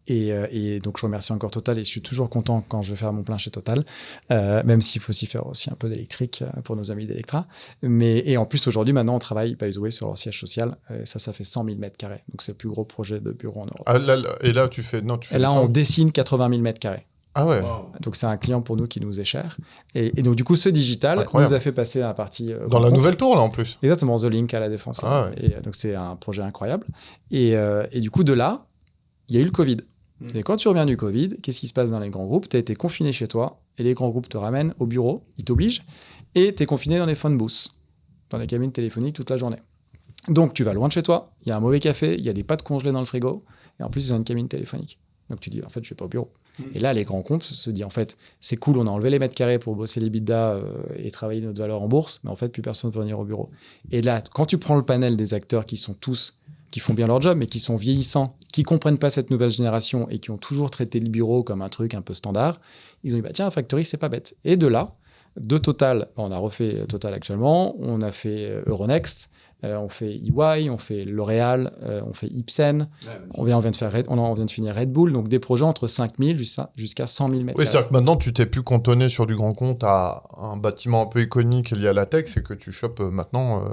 Et donc, je remercie encore Total et je suis toujours content quand je vais faire mon plein chez Total, même s'il faut aussi faire aussi un peu d'électrique pour nos amis d'Electra. Et en plus, aujourd'hui, maintenant, on travaille, by the way, sur leur siège social. Et ça fait 100 000 m². Donc, c'est le plus gros projet de bureau en Europe. Et là, tu fais... Et là, on dessine 80 000 m². Ah ouais. Wow. Donc, c'est un client pour nous qui nous est cher. Et donc, du coup, ce digital nous a fait passer à la partie... dans la nouvelle tour, là, en plus. Exactement, The Link à la Défense. Ah ouais. Et donc, c'est un projet incroyable. Et du coup, de là, il y a eu le Covid. Et quand tu reviens du Covid, qu'est-ce qui se passe dans les grands groupes? Tu as été confiné chez toi et les grands groupes te ramènent au bureau, ils t'obligent, et tu es confiné dans les phone booths, dans les cabines téléphoniques toute la journée. Donc, tu vas loin de chez toi, il y a un mauvais café, il y a des pâtes congelées dans le frigo, et en plus, ils ont une cabine téléphonique. Donc, tu dis, en fait, je vais pas au bureau. Et là, les grands comptes se disent, en fait, c'est cool, on a enlevé les mètres carrés pour bosser les bidas et travailler notre valeur en bourse, mais en fait, plus personne ne veut venir au bureau. Et là, quand tu prends le panel des acteurs qui font bien leur job, mais qui sont vieillissants, qui comprennent pas cette nouvelle génération et qui ont toujours traité le bureau comme un truc un peu standard, ils ont dit, bah, tiens, Factory, c'est pas bête. Et de là, de Total, on a refait Total actuellement, on a fait Euronext, on fait EY, on fait L'Oréal, on fait Ipsen, on vient de finir Red Bull, donc des projets entre 5 000 jusqu'à 100 000 mètres. Oui, c'est-à-dire que maintenant, tu t'es plus cantonné sur du grand compte à un bâtiment un peu iconique lié à la tech, c'est que tu chopes maintenant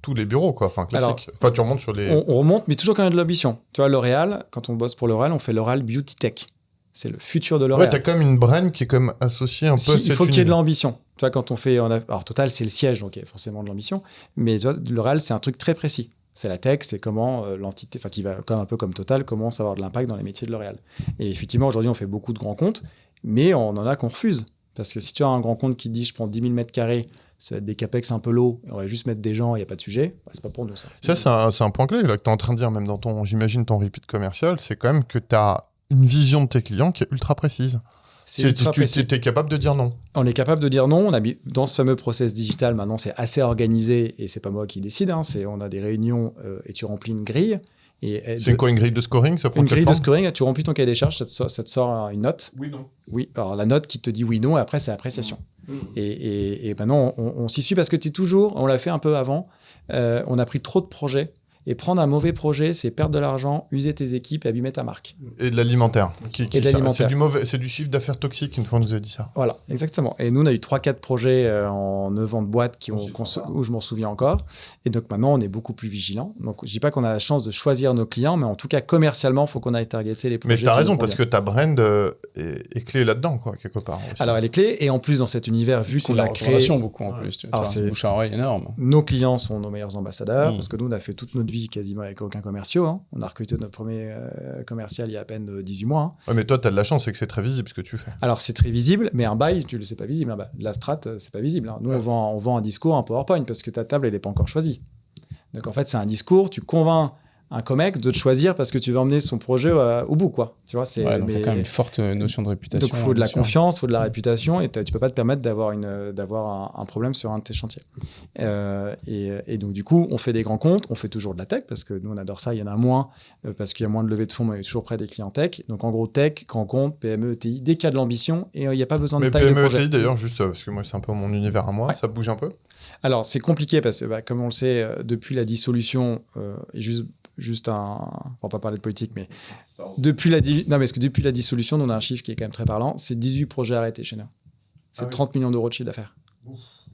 tous les bureaux, quoi. Enfin, classique. Enfin, tu remontes sur les... On remonte, mais toujours quand même de l'ambition. Tu vois, L'Oréal, quand on bosse pour L'Oréal, on fait L'Oréal Beauty Tech. C'est le futur de L'Oréal. Ouais, t'as quand même une brand qui est quand même associée un peu à cette il faut qu'il y ait de univers. l'ambition. Tu vois, quand on fait... Alors, Total, c'est le siège, donc il y a forcément de l'ambition. Mais tu vois, L'Oréal, c'est un truc très précis. C'est la tech, c'est comment l'entité... Enfin, qui va un peu comme Total, commence à avoir de l'impact dans les métiers de L'Oréal. Et effectivement, aujourd'hui, on fait beaucoup de grands comptes, mais on en a qu'on refuse. Parce que si tu as un grand compte qui dit, je prends 10 000 mètres carrés, ça va être des capex un peu low, on va juste mettre des gens, il n'y a pas de sujet, bah, c'est pas pour nous, ça. Ça, c'est un point clé là, que tu es en train de dire, même dans j'imagine, ton repeat commercial, c'est quand même que tu as une vision de tes clients qui est ultra précise. Tu es capable de dire non. On est capable de dire non. On a mis dans ce fameux process digital, maintenant, c'est assez organisé et c'est pas moi qui décide. On a des réunions et tu remplis une grille. C'est quoi, une grille de scoring, ça prend Une quelle grille forme? de scoring, tu remplis ton cahier des charges, ça te sort une note. Oui, non. Oui, alors la note qui te dit oui, non, et après, c'est appréciation. Et maintenant, on s'y suit parce que tu es toujours, on l'a fait un peu avant, on a pris trop de projets. Et prendre un mauvais projet, c'est perdre de l'argent, user tes équipes et abîmer ta marque. Et de l'alimentaire. C'est du chiffre d'affaires toxique, une fois on nous a dit ça. Voilà, exactement. Et nous, on a eu 3-4 projets en 9 ans de boîte où je m'en souviens encore. Et donc maintenant, on est beaucoup plus vigilants. Donc je ne dis pas qu'on a la chance de choisir nos clients, mais en tout cas, commercialement, il faut qu'on aille targeter les projets. Mais tu as raison, parce que ta brand est clé là-dedans, quoi, quelque part. Aussi. Alors, elle est clé. Et en plus, dans cet univers, vu qu'on a créé... beaucoup en plus. C'est bouche à oreille énorme. Nos clients sont nos meilleurs ambassadeurs, parce que nous, on a fait toute notre vie quasiment avec aucun commercial. Hein. On a recruté notre premier commercial il y a à peine 18 mois. Hein. Ouais, mais toi, tu as de la chance, c'est que c'est très visible ce que tu fais. Alors, c'est très visible, mais un buy, tu le sais pas visible. Hein. La strat, c'est pas visible. Hein. Nous, on vend un discours, un PowerPoint, parce que ta table, elle n'est pas encore choisie. Donc, en fait, c'est un discours, tu convaincs un comex de te choisir parce que tu veux emmener son projet au bout, quoi. Tu vois, donc t'as quand même une forte notion de réputation. Donc, il faut de la confiance, il faut de la réputation, et tu peux pas te permettre d'avoir un problème sur un de tes chantiers. Et donc, du coup, on fait des grands comptes, on fait toujours de la tech, parce que nous, on adore ça. Il y en a moins, parce qu'il y a moins de levée de fonds, mais on est toujours près des clients tech. Donc, en gros, tech, grand compte, PME, ETI, dès qu'il y a de l'ambition, et il n'y a pas besoin de taille de projet. Mais PME, ETI, d'ailleurs, juste parce que moi, c'est un peu mon univers à moi, ça bouge un peu. Alors, c'est compliqué, parce que, comme on le sait, depuis la dissolution, et on va pas parler de politique, mais depuis la dissolution, on a un chiffre qui est quand même très parlant, c'est 18 projets arrêtés chez nous. C'est 30 millions d'euros de chiffre d'affaires.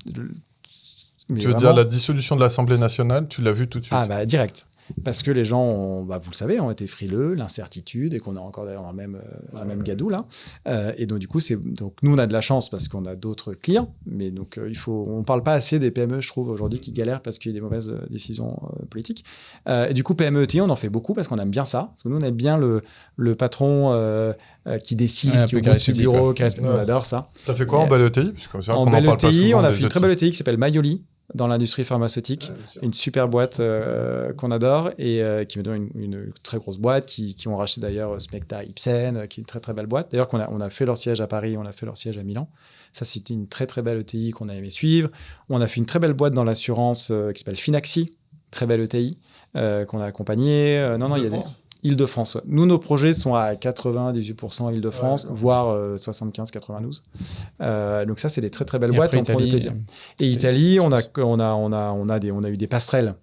Tu veux dire la dissolution de l'Assemblée nationale, tu l'as vu tout de suite? Ah bah direct. Parce que les gens, vous le savez, ont été frileux, l'incertitude, et qu'on a encore d'ailleurs la même gadoue là. Et donc du coup, donc nous on a de la chance parce qu'on a d'autres clients, mais donc on parle pas assez des PME, je trouve aujourd'hui, qui galèrent parce qu'il y a des mauvaises décisions politiques. Et du coup, PME ETI, on en fait beaucoup parce qu'on aime bien ça, parce que nous on aime bien le patron qui décide, qui est au bout du bureau, on adore ça. T'as fait quoi en belle ETI? En belle ETI, on a fait une très belle ETI qui s'appelle Maioli, dans l'industrie pharmaceutique, une super boîte qu'on adore et qui me donne une très grosse boîte qui ont racheté d'ailleurs Smecta, Ipsen, qui est une très très belle boîte. D'ailleurs, on a fait leur siège à Paris, on a fait leur siège à Milan. Ça, c'était une très très belle ETI qu'on a aimé suivre. On a fait une très belle boîte dans l'assurance qui s'appelle Finaxi, très belle ETI qu'on a accompagnée. Il y a des... Île-de-France. Ouais. Nous, nos projets sont à 98% Île-de-France, voire 75-92. Donc ça, c'est des très très belles boîtes. On prend du plaisir. Et Italie, on a eu des passerelles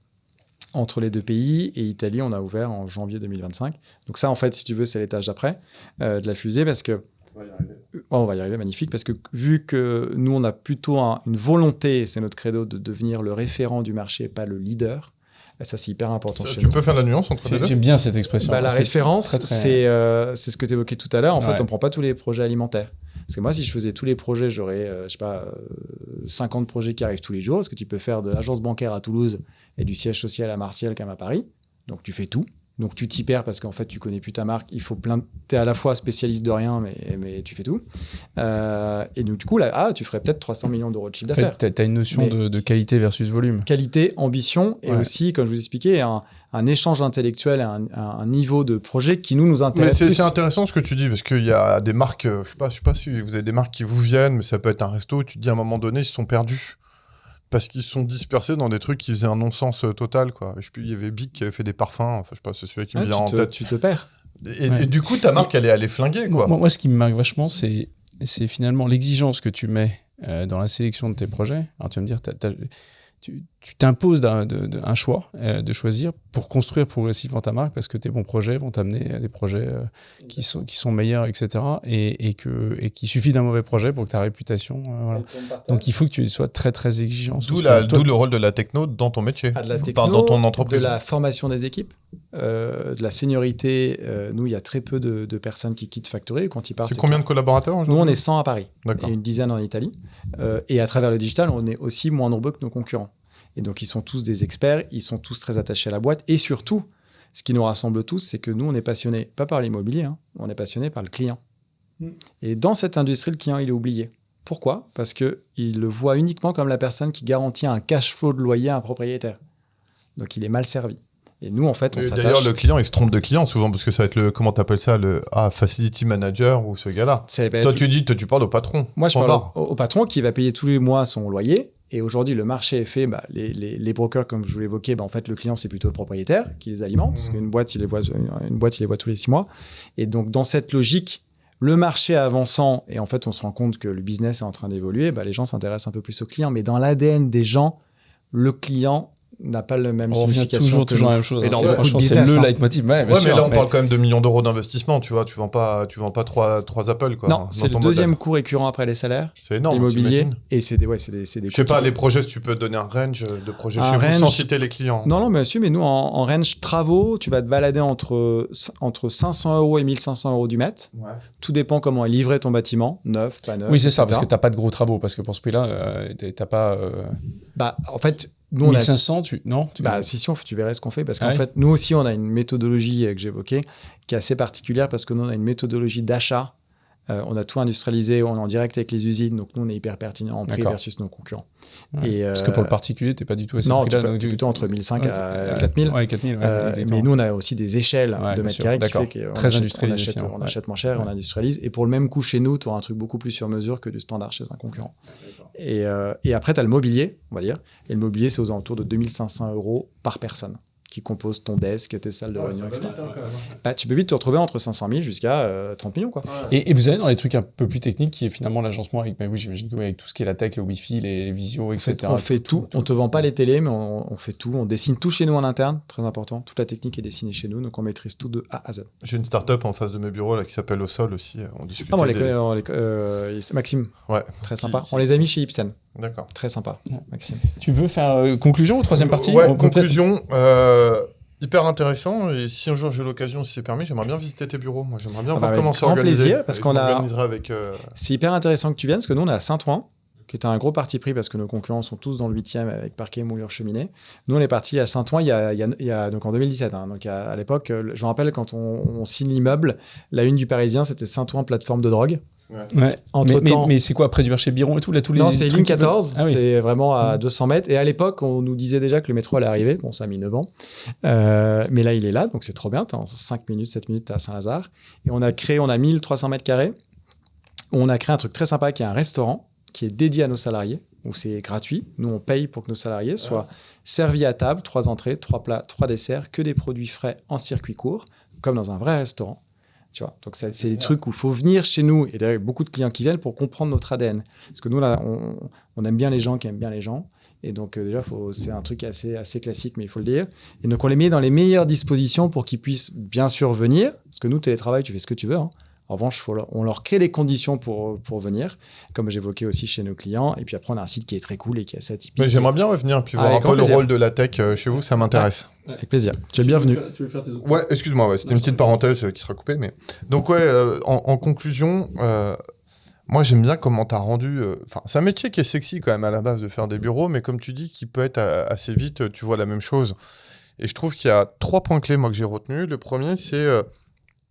entre les deux pays. Et Italie, on a ouvert en janvier 2025. Donc ça, en fait, si tu veux, c'est l'étage d'après de la fusée parce que on va y arriver, magnifique, parce que vu que nous, on a plutôt une volonté, c'est notre credo, de devenir le référent du marché, pas le leader. Ça, c'est hyper important chez nous. Tu peux faire la nuance entre les deux? J'aime bien cette expression. La référence, c'est ce que tu évoquais tout à l'heure. En fait, on ne prend pas tous les projets alimentaires. Parce que moi, si je faisais tous les projets, j'aurais, 50 projets qui arrivent tous les jours. Parce que tu peux faire de l'agence bancaire à Toulouse et du siège social à Martial comme à Paris. Donc, tu fais tout. Donc, tu t'y perds parce qu'en fait, tu connais plus ta marque. Tu es à la fois spécialiste de rien, mais tu fais tout. Et donc, du coup, là, tu ferais peut-être 300 millions d'euros de chiffre d'affaires. En fait, tu as une notion de qualité versus volume. Qualité, ambition et aussi, comme je vous expliquais, un échange intellectuel, un niveau de projet qui nous intéresse. Mais c'est intéressant ce que tu dis, parce qu'il y a des marques, je sais pas si vous avez des marques qui vous viennent, mais ça peut être un resto, tu te dis à un moment donné, ils se sont perdus. Parce qu'ils se sont dispersés dans des trucs qui faisaient un non-sens total, quoi. Je sais plus, il y avait Bic qui avait fait des parfums, enfin, je sais pas, c'est celui qui me vient en tête. Tu te perds. Et du coup, ta marque, elle est allée flinguer, quoi. Moi, ce qui me marque vachement, c'est finalement l'exigence que tu mets dans la sélection de tes projets. Alors, tu vas me dire, tu t'imposes un choix, de choisir pour construire progressivement ta marque, parce que tes bons projets vont t'amener à des projets qui sont meilleurs, etc. Et qu'il suffit d'un mauvais projet pour que ta réputation... voilà. Donc, il faut que tu sois très, très exigeant. D'où le rôle de la techno dans ton métier, dans ton entreprise. De la formation des équipes, de la seniorité. Nous, il y a très peu de personnes qui quittent Factory. Quand ils partent, c'est combien de collaborateurs Nous, on est 100 à Paris D'accord. et une dizaine en Italie. Et à travers le digital, on est aussi moins nombreux que nos concurrents. Et donc, ils sont tous des experts, ils sont tous très attachés à la boîte. Et surtout, ce qui nous rassemble tous, c'est que nous, on est passionnés, pas par l'immobilier, on est passionnés par le client. Et dans cette industrie, le client, il est oublié. Pourquoi ? Parce qu'il le voit uniquement comme la personne qui garantit un cash flow de loyer à un propriétaire. Donc, il est mal servi. Et nous, en fait, on s'attache... D'ailleurs, le client, il se trompe de client souvent, parce que ça va être comment t'appelles ça, facility manager ou ce gars-là. Toi, tu parles au patron. Moi, je parle au patron qui va payer tous les mois son loyer. Et aujourd'hui, le marché est fait, les brokers, comme je vous l'évoquais, en fait, le client, c'est plutôt le propriétaire qui les alimente. Une boîte, il les voit tous les 6 mois. Et donc, dans cette logique, le marché avançant, et en fait, on se rend compte que le business est en train d'évoluer, les gens s'intéressent un peu plus au client. Mais dans l'ADN des gens, le client n'a pas le même signification. Toujours la même chose. Et dans franchement, c'est le leitmotiv. Ouais, mais là, on parle quand même de millions d'euros d'investissement. Tu vois, tu vends pas trois Apple, quoi. Non, c'est le deuxième coût récurrent après les salaires. C'est énorme. Immobilier. Et c'est des je sais pas, les projets, si tu peux donner un range de projets chez vous sans citer les clients. Non, monsieur, mais nous, en range travaux, tu vas te balader entre 500 € et 1500 € du mètre. Ouais. Tout dépend comment est livré ton bâtiment, neuf, pas neuf. Oui, c'est ça, parce que t'as pas de gros travaux, parce que pour ce prix-là, t'as pas. En fait. Nous, 1500, tu verrais ce qu'on fait. Parce qu'en fait, nous aussi, on a une méthodologie que j'évoquais qui est assez particulière parce que nous, on a une méthodologie d'achat. On a tout industrialisé, on est en direct avec les usines. Donc, nous, on est hyper pertinent en prix versus nos concurrents. Ouais. Et, parce que pour le particulier, tu n'es pas du tout à ce prix-là. Non, tu es plutôt entre 1500 à 4000. Ouais, 4000. Mais nous, on a aussi des échelles de mètres carrés qui fait qu'on très industrialisé. On achète moins cher, on industrialise. Et pour le même coût chez nous, tu auras un truc beaucoup plus sur mesure que du standard chez un concurrent. Et après, tu as le mobilier, on va dire. Et le mobilier, c'est aux alentours de 2500 € par personne qui compose ton desk, tes salles de réunion, etc. Tu peux vite te retrouver entre 500 000 jusqu'à 30 millions. Quoi. Et vous allez dans les trucs un peu plus techniques qui est finalement l'agencement avec, j'imagine qu'avec tout ce qui est la tech, le Wi-Fi, les visios, etc. On fait tout. On ne te vend pas les télés, mais on fait tout. On dessine tout chez nous en interne, très important. Toute la technique est dessinée chez nous, donc on maîtrise tout de A à Z. J'ai une start-up en face de mes bureaux là, qui s'appelle Au Sol aussi. On discute. C'est Maxime. Ouais. Très sympa. On les a mis chez Ipsen. D'accord. Très sympa, Maxime. Tu veux faire conclusion ou troisième partie? Ouais, conclusion. Hyper intéressant, et si un jour j'ai l'occasion, si c'est permis, j'aimerais bien visiter tes bureaux. Moi, j'aimerais bien voir comment c'est organisé. Plaisir, parce qu'on organisera avec. C'est hyper intéressant que tu viennes, parce que nous, on est à Saint-Ouen, qui est un gros parti pris, parce que nos concurrents sont tous dans le 8e avec parquet, moulure, cheminée. Nous, on est parti à Saint-Ouen donc en 2017. Donc à l'époque, je me rappelle quand on signe l'immeuble, la une du Parisien, c'était Saint-Ouen, plateforme de drogue. Ouais. Mais c'est quoi, près du marché Biron et tout là, tous les... Non, c'est ligne 14, oui. C'est vraiment à 200 mètres. Et à l'époque, on nous disait déjà que le métro allait arriver. Bon, ça a mis 9 ans. Mais là, il est là, donc c'est trop bien. En 5 minutes, 7 minutes, t'es à Saint-Lazare. Et on a 1300 mètres carrés. On a créé un truc très sympa qui est un restaurant qui est dédié à nos salariés, où c'est gratuit. Nous, on paye pour que nos salariés soient servis à table, 3 entrées, 3 plats, 3 desserts, que des produits frais en circuit court, comme dans un vrai restaurant. Tu vois, donc c'est des trucs où il faut venir chez nous, et d'ailleurs beaucoup de clients qui viennent pour comprendre notre ADN, parce que nous là on aime bien les gens qui aiment bien les gens, et donc déjà c'est un truc assez classique, mais il faut le dire, et donc on les met dans les meilleures dispositions pour qu'ils puissent bien sûr venir, parce que nous télétravail tu fais ce que tu veux, hein. En revanche, on leur crée les conditions pour venir, comme j'évoquais aussi chez nos clients. Et puis après, on a un site qui est très cool et qui est assez atypique. Mais j'aimerais bien revenir puis voir un peu le rôle de la tech chez vous, ça m'intéresse. Ouais. Avec plaisir. Tu es bienvenu. Tu veux faire tes autres... Ouais, excuse-moi, c'était une petite parenthèse qui sera coupée. Mais... Donc en conclusion, moi j'aime bien comment tu as rendu... c'est un métier qui est sexy quand même à la base de faire des bureaux, mais comme tu dis, qui peut être assez vite, tu vois la même chose. Et je trouve qu'il y a 3 points clés, moi, que j'ai retenus. Le premier, c'est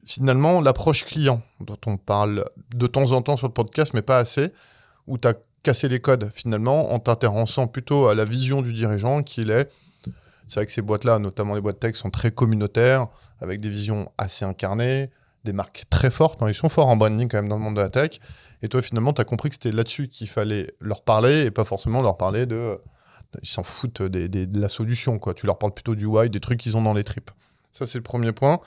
finalement l'approche client, dont on parle de temps en temps sur le podcast, mais pas assez, où tu as cassé les codes, finalement, en t'intéressant plutôt à la vision du dirigeant, qu'il est. C'est vrai que ces boîtes-là, notamment les boîtes tech, sont très communautaires, avec des visions assez incarnées, des marques très fortes. Ils sont forts en branding quand même dans le monde de la tech. Et toi, finalement, tu as compris que c'était là-dessus qu'il fallait leur parler et pas forcément leur parler de... Ils s'en foutent de la solution, quoi. Tu leur parles plutôt du why, des trucs qu'ils ont dans les tripes. Ça, c'est le premier point,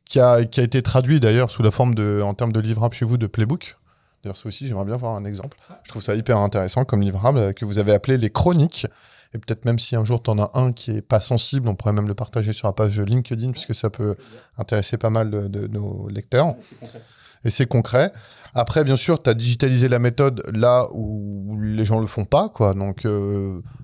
qui a été traduit d'ailleurs sous la forme en termes de livrable chez vous, de Playbook. D'ailleurs, ça aussi, j'aimerais bien voir un exemple. Je trouve ça hyper intéressant comme livrable que vous avez appelé les chroniques. Et peut-être même si un jour, tu en as un qui n'est pas sensible, on pourrait même le partager sur la page LinkedIn, puisque ça peut intéresser pas mal de nos lecteurs. Et c'est concret. Après, bien sûr, tu as digitalisé la méthode là où les gens ne le font pas, quoi. Donc,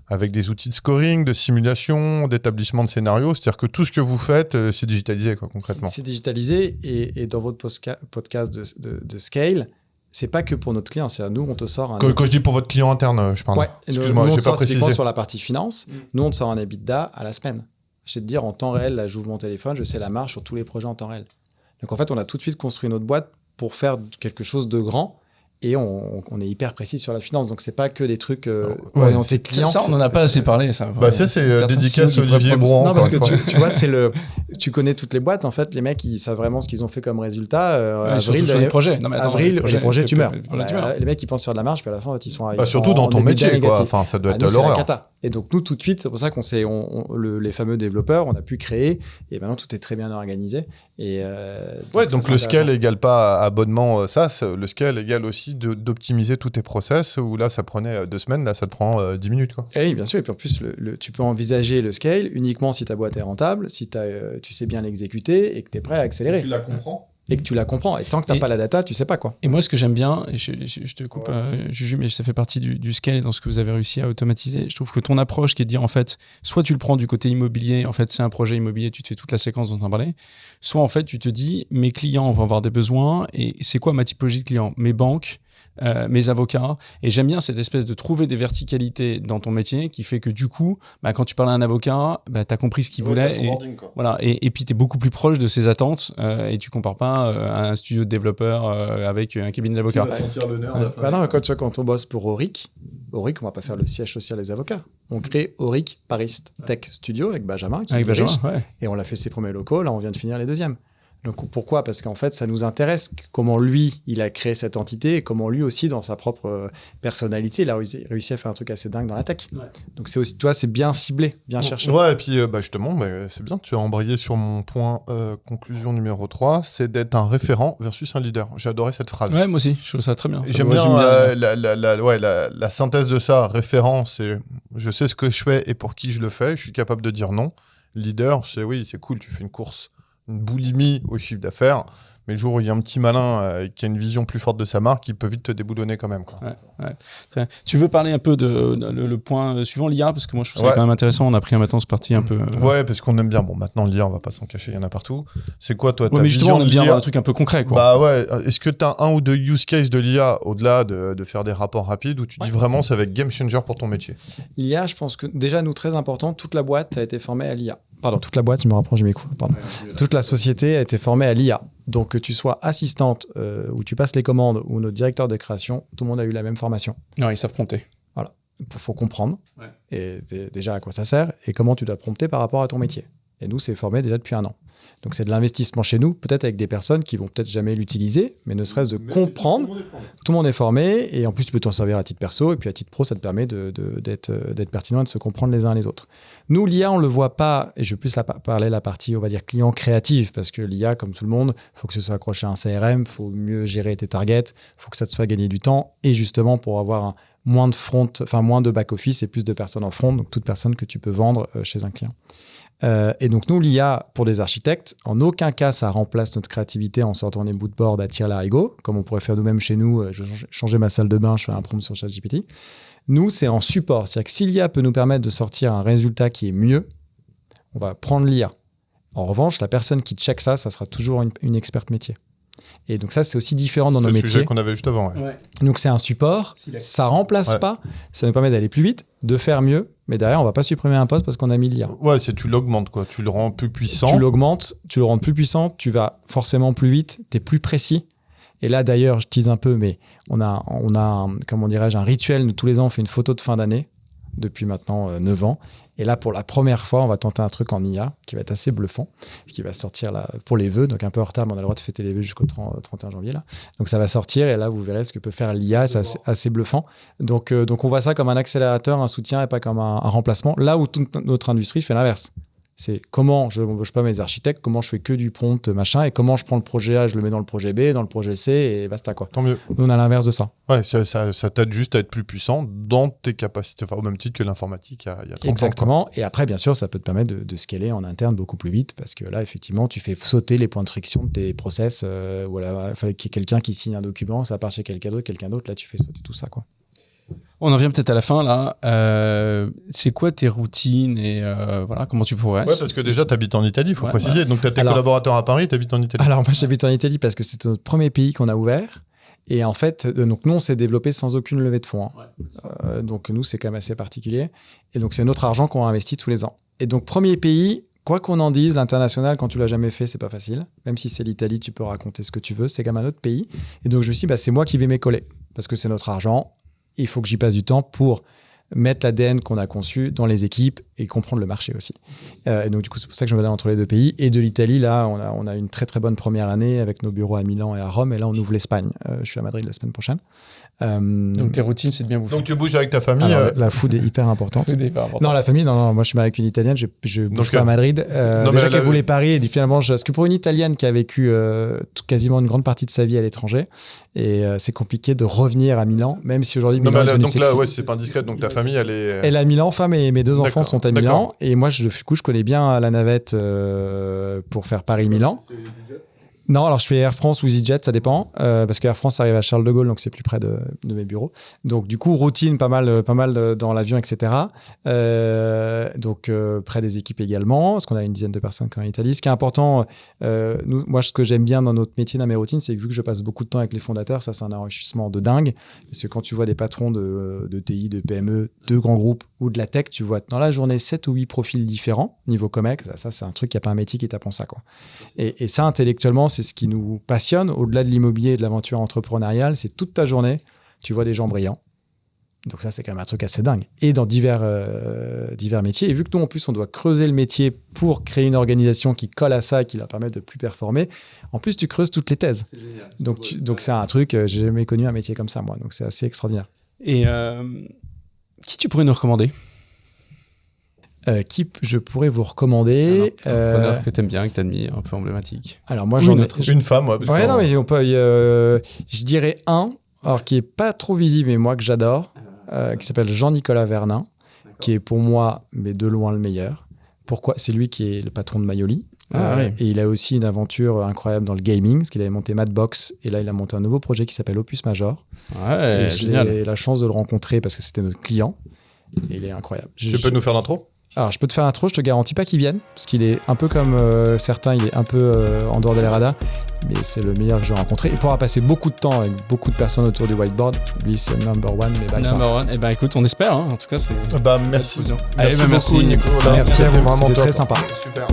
avec des outils de scoring, de simulation, d'établissement de scénarios. C'est-à-dire que tout ce que vous faites, c'est digitalisé, quoi, concrètement. C'est digitalisé. Et dans votre podcast de Scale, c'est pas que pour notre client. C'est-à-dire, nous, on te sort un... Quand je dis pour votre client interne, je parle. Ouais. Excuse-moi, je n'ai pas précisé. Sur la partie finance, nous, on te sort un EBITDA à la semaine. Je vais te dire, en temps réel, là, j'ouvre mon téléphone, je sais la marge sur tous les projets en temps réel. Donc, en fait, on a tout de suite construit notre boîte pour faire quelque chose de grand et on est hyper précis sur la finance. Donc, c'est pas que des trucs orientés clients. Ça, on n'en a pas assez parlé. Ça, ça c'est dédicace Olivier Brouan. Non, parce que tu vois, tu connais toutes les boîtes. En fait, les mecs, ils savent vraiment ce qu'ils ont fait comme résultat. Avril, sur les projets. Non, mais attends, avril, les projets, tu meurs. Les mecs, ils pensent sur de la marge, puis à la fin, ils sont surtout dans ton métier, quoi. Enfin, ça doit être l'horreur. Et donc, nous, tout de suite, c'est pour ça qu'on les fameux développeurs, on a pu créer. Et maintenant, tout est très bien organisé. Donc le scale égale pas abonnement SaaS. Le scale égale aussi d'optimiser tous tes process, où là, ça prenait 2 semaines, là, ça te prend 10 minutes, quoi. Et oui, bien sûr. Et puis en plus, tu peux envisager le scale uniquement si ta boîte est rentable, si tu sais bien l'exécuter et que tu es prêt à accélérer. Tu la comprends. Et que tu la comprends. Et tant que tu n'as pas la data, tu sais pas, quoi. Et moi, ce que j'aime bien, et je te coupe, Juju, mais ça fait partie du scale et dans ce que vous avez réussi à automatiser. Je trouve que ton approche qui est de dire, en fait, soit tu le prends du côté immobilier, en fait, c'est un projet immobilier, tu te fais toute la séquence dont on parlait, soit en fait, tu te dis, mes clients vont avoir des besoins et c'est quoi ma typologie de clients ? Mes banques, mes avocats. Et j'aime bien cette espèce de trouver des verticalités dans ton métier qui fait que du coup, quand tu parles à un avocat, tu as compris ce qu'il voulait. Et puis, tu es beaucoup plus proche de ses attentes et tu compares pas à un studio de développeur avec un cabinet d'avocats. Quand on bosse pour Auric, on va pas faire le siège social des avocats. On crée Auric Paris Tech Studio avec Benjamin qui dirige, et on l'a fait ses premiers locaux. Là, on vient de finir les deuxièmes. Donc pourquoi ? Parce qu'en fait, ça nous intéresse comment lui, il a créé cette entité et comment lui aussi, dans sa propre personnalité, il a réussi à faire un truc assez dingue dans la tech. Ouais. Donc c'est aussi, toi, c'est bien ciblé, bien cherché. Ouais, et puis justement, c'est bien, tu as embrayé sur mon point conclusion numéro 3, c'est d'être un référent versus un leader. J'ai adoré cette phrase. Ouais, moi aussi, je trouve ça très bien. J'aime bien la synthèse de ça. Référent, c'est je sais ce que je fais et pour qui je le fais, je suis capable de dire non. Leader, c'est oui, c'est cool, tu fais une course, une boulimie au chiffre d'affaires, mais le jour où il y a un petit malin qui a une vision plus forte de sa marque, il peut vite te déboulonner quand même, quoi. Ouais. Tu veux parler un peu de le point suivant, l'IA, parce que moi je trouve ça quand même intéressant. On a pris maintenant ce parti un peu. Ouais, parce qu'on aime bien. Bon, maintenant l'IA, on va pas s'en cacher, il y en a partout. C'est quoi toi ta mais justement, vision on aime bien avoir un truc un peu concret, quoi. Bah ouais. Est-ce que tu as un ou deux use cases de l'IA au-delà de faire des rapports rapides où tu dis vraiment ça va être game changer pour ton métier ? L'IA, je pense que déjà nous très important, toute la boîte a été formée à l'IA. Pardon, toute la boîte, je me rapproche du micro. Pardon. Toute la société a été formée à l'IA. Donc, que tu sois assistante, où tu passes les commandes, ou notre directeur de création, tout le monde a eu la même formation. Non, ils savent prompter. Voilà. Il faut comprendre et déjà à quoi ça sert et comment tu dois prompter par rapport à ton métier. Et nous, c'est formé déjà depuis 1 an. Donc, c'est de l'investissement chez nous, peut-être avec des personnes qui vont peut-être jamais l'utiliser, mais ne serait-ce de comprendre. Tout le monde est formé et en plus, tu peux t'en servir à titre perso et puis à titre pro, ça te permet d'être pertinent et de se comprendre les uns les autres. Nous, l'IA, on ne le voit pas, et je vais plus parler de la partie, on va dire, client créative, parce que l'IA, comme tout le monde, il faut que ce soit accroché à un CRM, il faut mieux gérer tes targets, il faut que ça te fasse gagner du temps, et justement, pour avoir moins de back-office et plus de personnes en front, donc toute personne que tu peux vendre chez un client. Et donc nous, l'IA, pour des architectes, en aucun cas, ça remplace notre créativité en sortant des moodboards à tire-larigot, comme on pourrait faire nous-mêmes chez nous. Je vais changer ma salle de bain, je fais un prompt sur ChatGPT. Nous, c'est en support. C'est-à-dire que si l'IA peut nous permettre de sortir un résultat qui est mieux, on va prendre l'IA. En revanche, la personne qui check ça sera toujours une experte métier. Et donc ça, c'est aussi différent dans nos le métiers. sujet qu'on avait juste avant. Ouais. Ouais. Donc c'est un support, ça remplace pas, ça nous permet d'aller plus vite, de faire mieux, mais derrière, on va pas supprimer un poste parce qu'on a mis l'IA. Ouais, tu l'augmentes, quoi. Tu le rends plus puissant. Tu l'augmentes, tu le rends plus puissant, tu vas forcément plus vite, tu es plus précis. Et là, d'ailleurs, je tease un peu, mais on a comment dirais-je, un rituel. Nous, tous les ans, on fait une photo de fin d'année depuis maintenant 9 ans. Et là, pour la première fois, on va tenter un truc en IA qui va être assez bluffant, qui va sortir là pour les vœux, donc un peu en retard, mais on a le droit de fêter les vœux jusqu'au 31 janvier. Là. Donc ça va sortir et là, vous verrez ce que peut faire l'IA, c'est assez bluffant. Donc on voit ça comme un accélérateur, un soutien et pas comme un remplacement. Là où toute notre industrie fait l'inverse. C'est comment je n'embauche pas mes architectes, comment je fais que du prompt, machin, et comment je prends le projet A, je le mets dans le projet B, dans le projet C, et basta, quoi. Tant mieux. Nous, on a l'inverse de ça. Ouais, ça t'aide juste à être plus puissant dans tes capacités, enfin, au même titre que l'informatique il y a 30 ans. Exactement. Et après, bien sûr, ça peut te permettre de scaler en interne beaucoup plus vite, parce que là, effectivement, tu fais sauter les points de friction de tes process. Voilà, il fallait qu'il y ait quelqu'un qui signe un document, ça part chez quelqu'un d'autre, là, tu fais sauter tout ça, quoi. On en vient peut-être à la fin, là. C'est quoi tes routines et voilà, comment tu progresses? Ouais, parce que déjà, tu habites en Italie, il faut préciser. Donc, tu as tes collaborateurs à Paris, tu habites en Italie. Alors, moi, j'habite en Italie parce que c'était notre premier pays qu'on a ouvert. Et en fait, donc nous, on s'est développé sans aucune levée de fonds. Hein. Donc, nous, c'est quand même assez particulier. Et donc, c'est notre argent qu'on investit tous les ans. Et donc, premier pays, quoi qu'on en dise, l'international, quand tu l'as jamais fait, c'est pas facile. Même si c'est l'Italie, tu peux raconter ce que tu veux. C'est comme un autre pays. Et donc, je me suis dit, c'est moi qui vais m'écoller parce que c'est notre argent. Il faut que j'y passe du temps pour mettre l'ADN qu'on a conçu dans les équipes et comprendre le marché aussi. Et donc, du coup, c'est pour ça que je me balade entre les deux pays. Et de l'Italie, là, on a une très, très bonne première année avec nos bureaux à Milan et à Rome. Et là, on ouvre l'Espagne. Je suis à Madrid la semaine prochaine. Donc, tes routines, c'est de bien bouffer. Donc, tu bouges avec ta famille. Alors, la food est hyper importante. Non, la famille, non. Moi, je suis marié avec une Italienne. Je bouge pas à Madrid. Déjà qu'elle voulait Paris. Et finalement, parce que pour une Italienne qui a vécu quasiment une grande partie de sa vie à l'étranger, et c'est compliqué de revenir à Milan, même si aujourd'hui, Milan est devenu sexy. Donc là, ouais, c'est pas indiscret. Donc, ta famille, elle est... Elle est à Milan, femme et mes 2 enfants sont à Milan. Et moi, du coup, je connais bien la navette pour faire Paris-Milan. Non, alors je fais Air France ou EasyJet, ça dépend, parce que Air France arrive à Charles de Gaulle, donc c'est plus près de mes bureaux. Donc du coup, routine, pas mal dans l'avion, etc. Donc près des équipes également, parce qu'on a une dizaine de personnes quand même en Italie. Ce qui est important, moi, ce que j'aime bien dans notre métier, dans mes routines, c'est que vu que je passe beaucoup de temps avec les fondateurs, ça c'est un enrichissement de dingue. Parce que quand tu vois des patrons de TI, de PME, de grands groupes ou de la tech, tu vois dans la journée 7 ou 8 profils différents, niveau Comex, ça c'est un truc, il n'y a pas un métier qui t'apprend ça, quoi. Et ça, intellectuellement, c'est ce qui nous passionne, au-delà de l'immobilier et de l'aventure entrepreneuriale, c'est toute ta journée, tu vois des gens brillants. Donc ça, c'est quand même un truc assez dingue. Et dans divers métiers. Et vu que nous, en plus, on doit creuser le métier pour créer une organisation qui colle à ça et qui leur permet de plus performer, en plus, tu creuses toutes les thèses. C'est génial, donc c'est un truc, j'ai jamais connu un métier comme ça, moi. Donc c'est assez extraordinaire. Et qui tu pourrais nous recommander? Qui je pourrais vous recommander? Un entrepreneur que tu aimes bien, que tu admires, un peu emblématique. Alors moi, j'en ai... Une femme, ouais. Ouais, non, mais on peut... je dirais alors qui est pas trop visible, mais moi que j'adore, qui s'appelle Jean-Nicolas Vernin, qui est pour moi, mais de loin, le meilleur. Pourquoi? C'est lui qui est le patron de Maioli. Ouais. Et il a aussi une aventure incroyable dans le gaming, parce qu'il avait monté Madbox, et là, il a monté un nouveau projet qui s'appelle Opus Major. Ouais, et génial. J'ai la chance de le rencontrer parce que c'était notre client. Et il est incroyable. Tu peux nous faire l'intro? Alors, je peux te faire l'intro, je te garantis pas qu'il vienne, parce qu'il est un peu comme certains, il est un peu en dehors des radars, mais c'est le meilleur que j'ai rencontré. Il pourra passer beaucoup de temps avec beaucoup de personnes autour du whiteboard. Lui, c'est number one, mais by far. Number one. Eh ben, écoute, on espère, hein. En tout cas, c'est... Merci. Allez, Merci beaucoup, merci. Nico. Merci à vous, vraiment c'était top. très sympa. Super.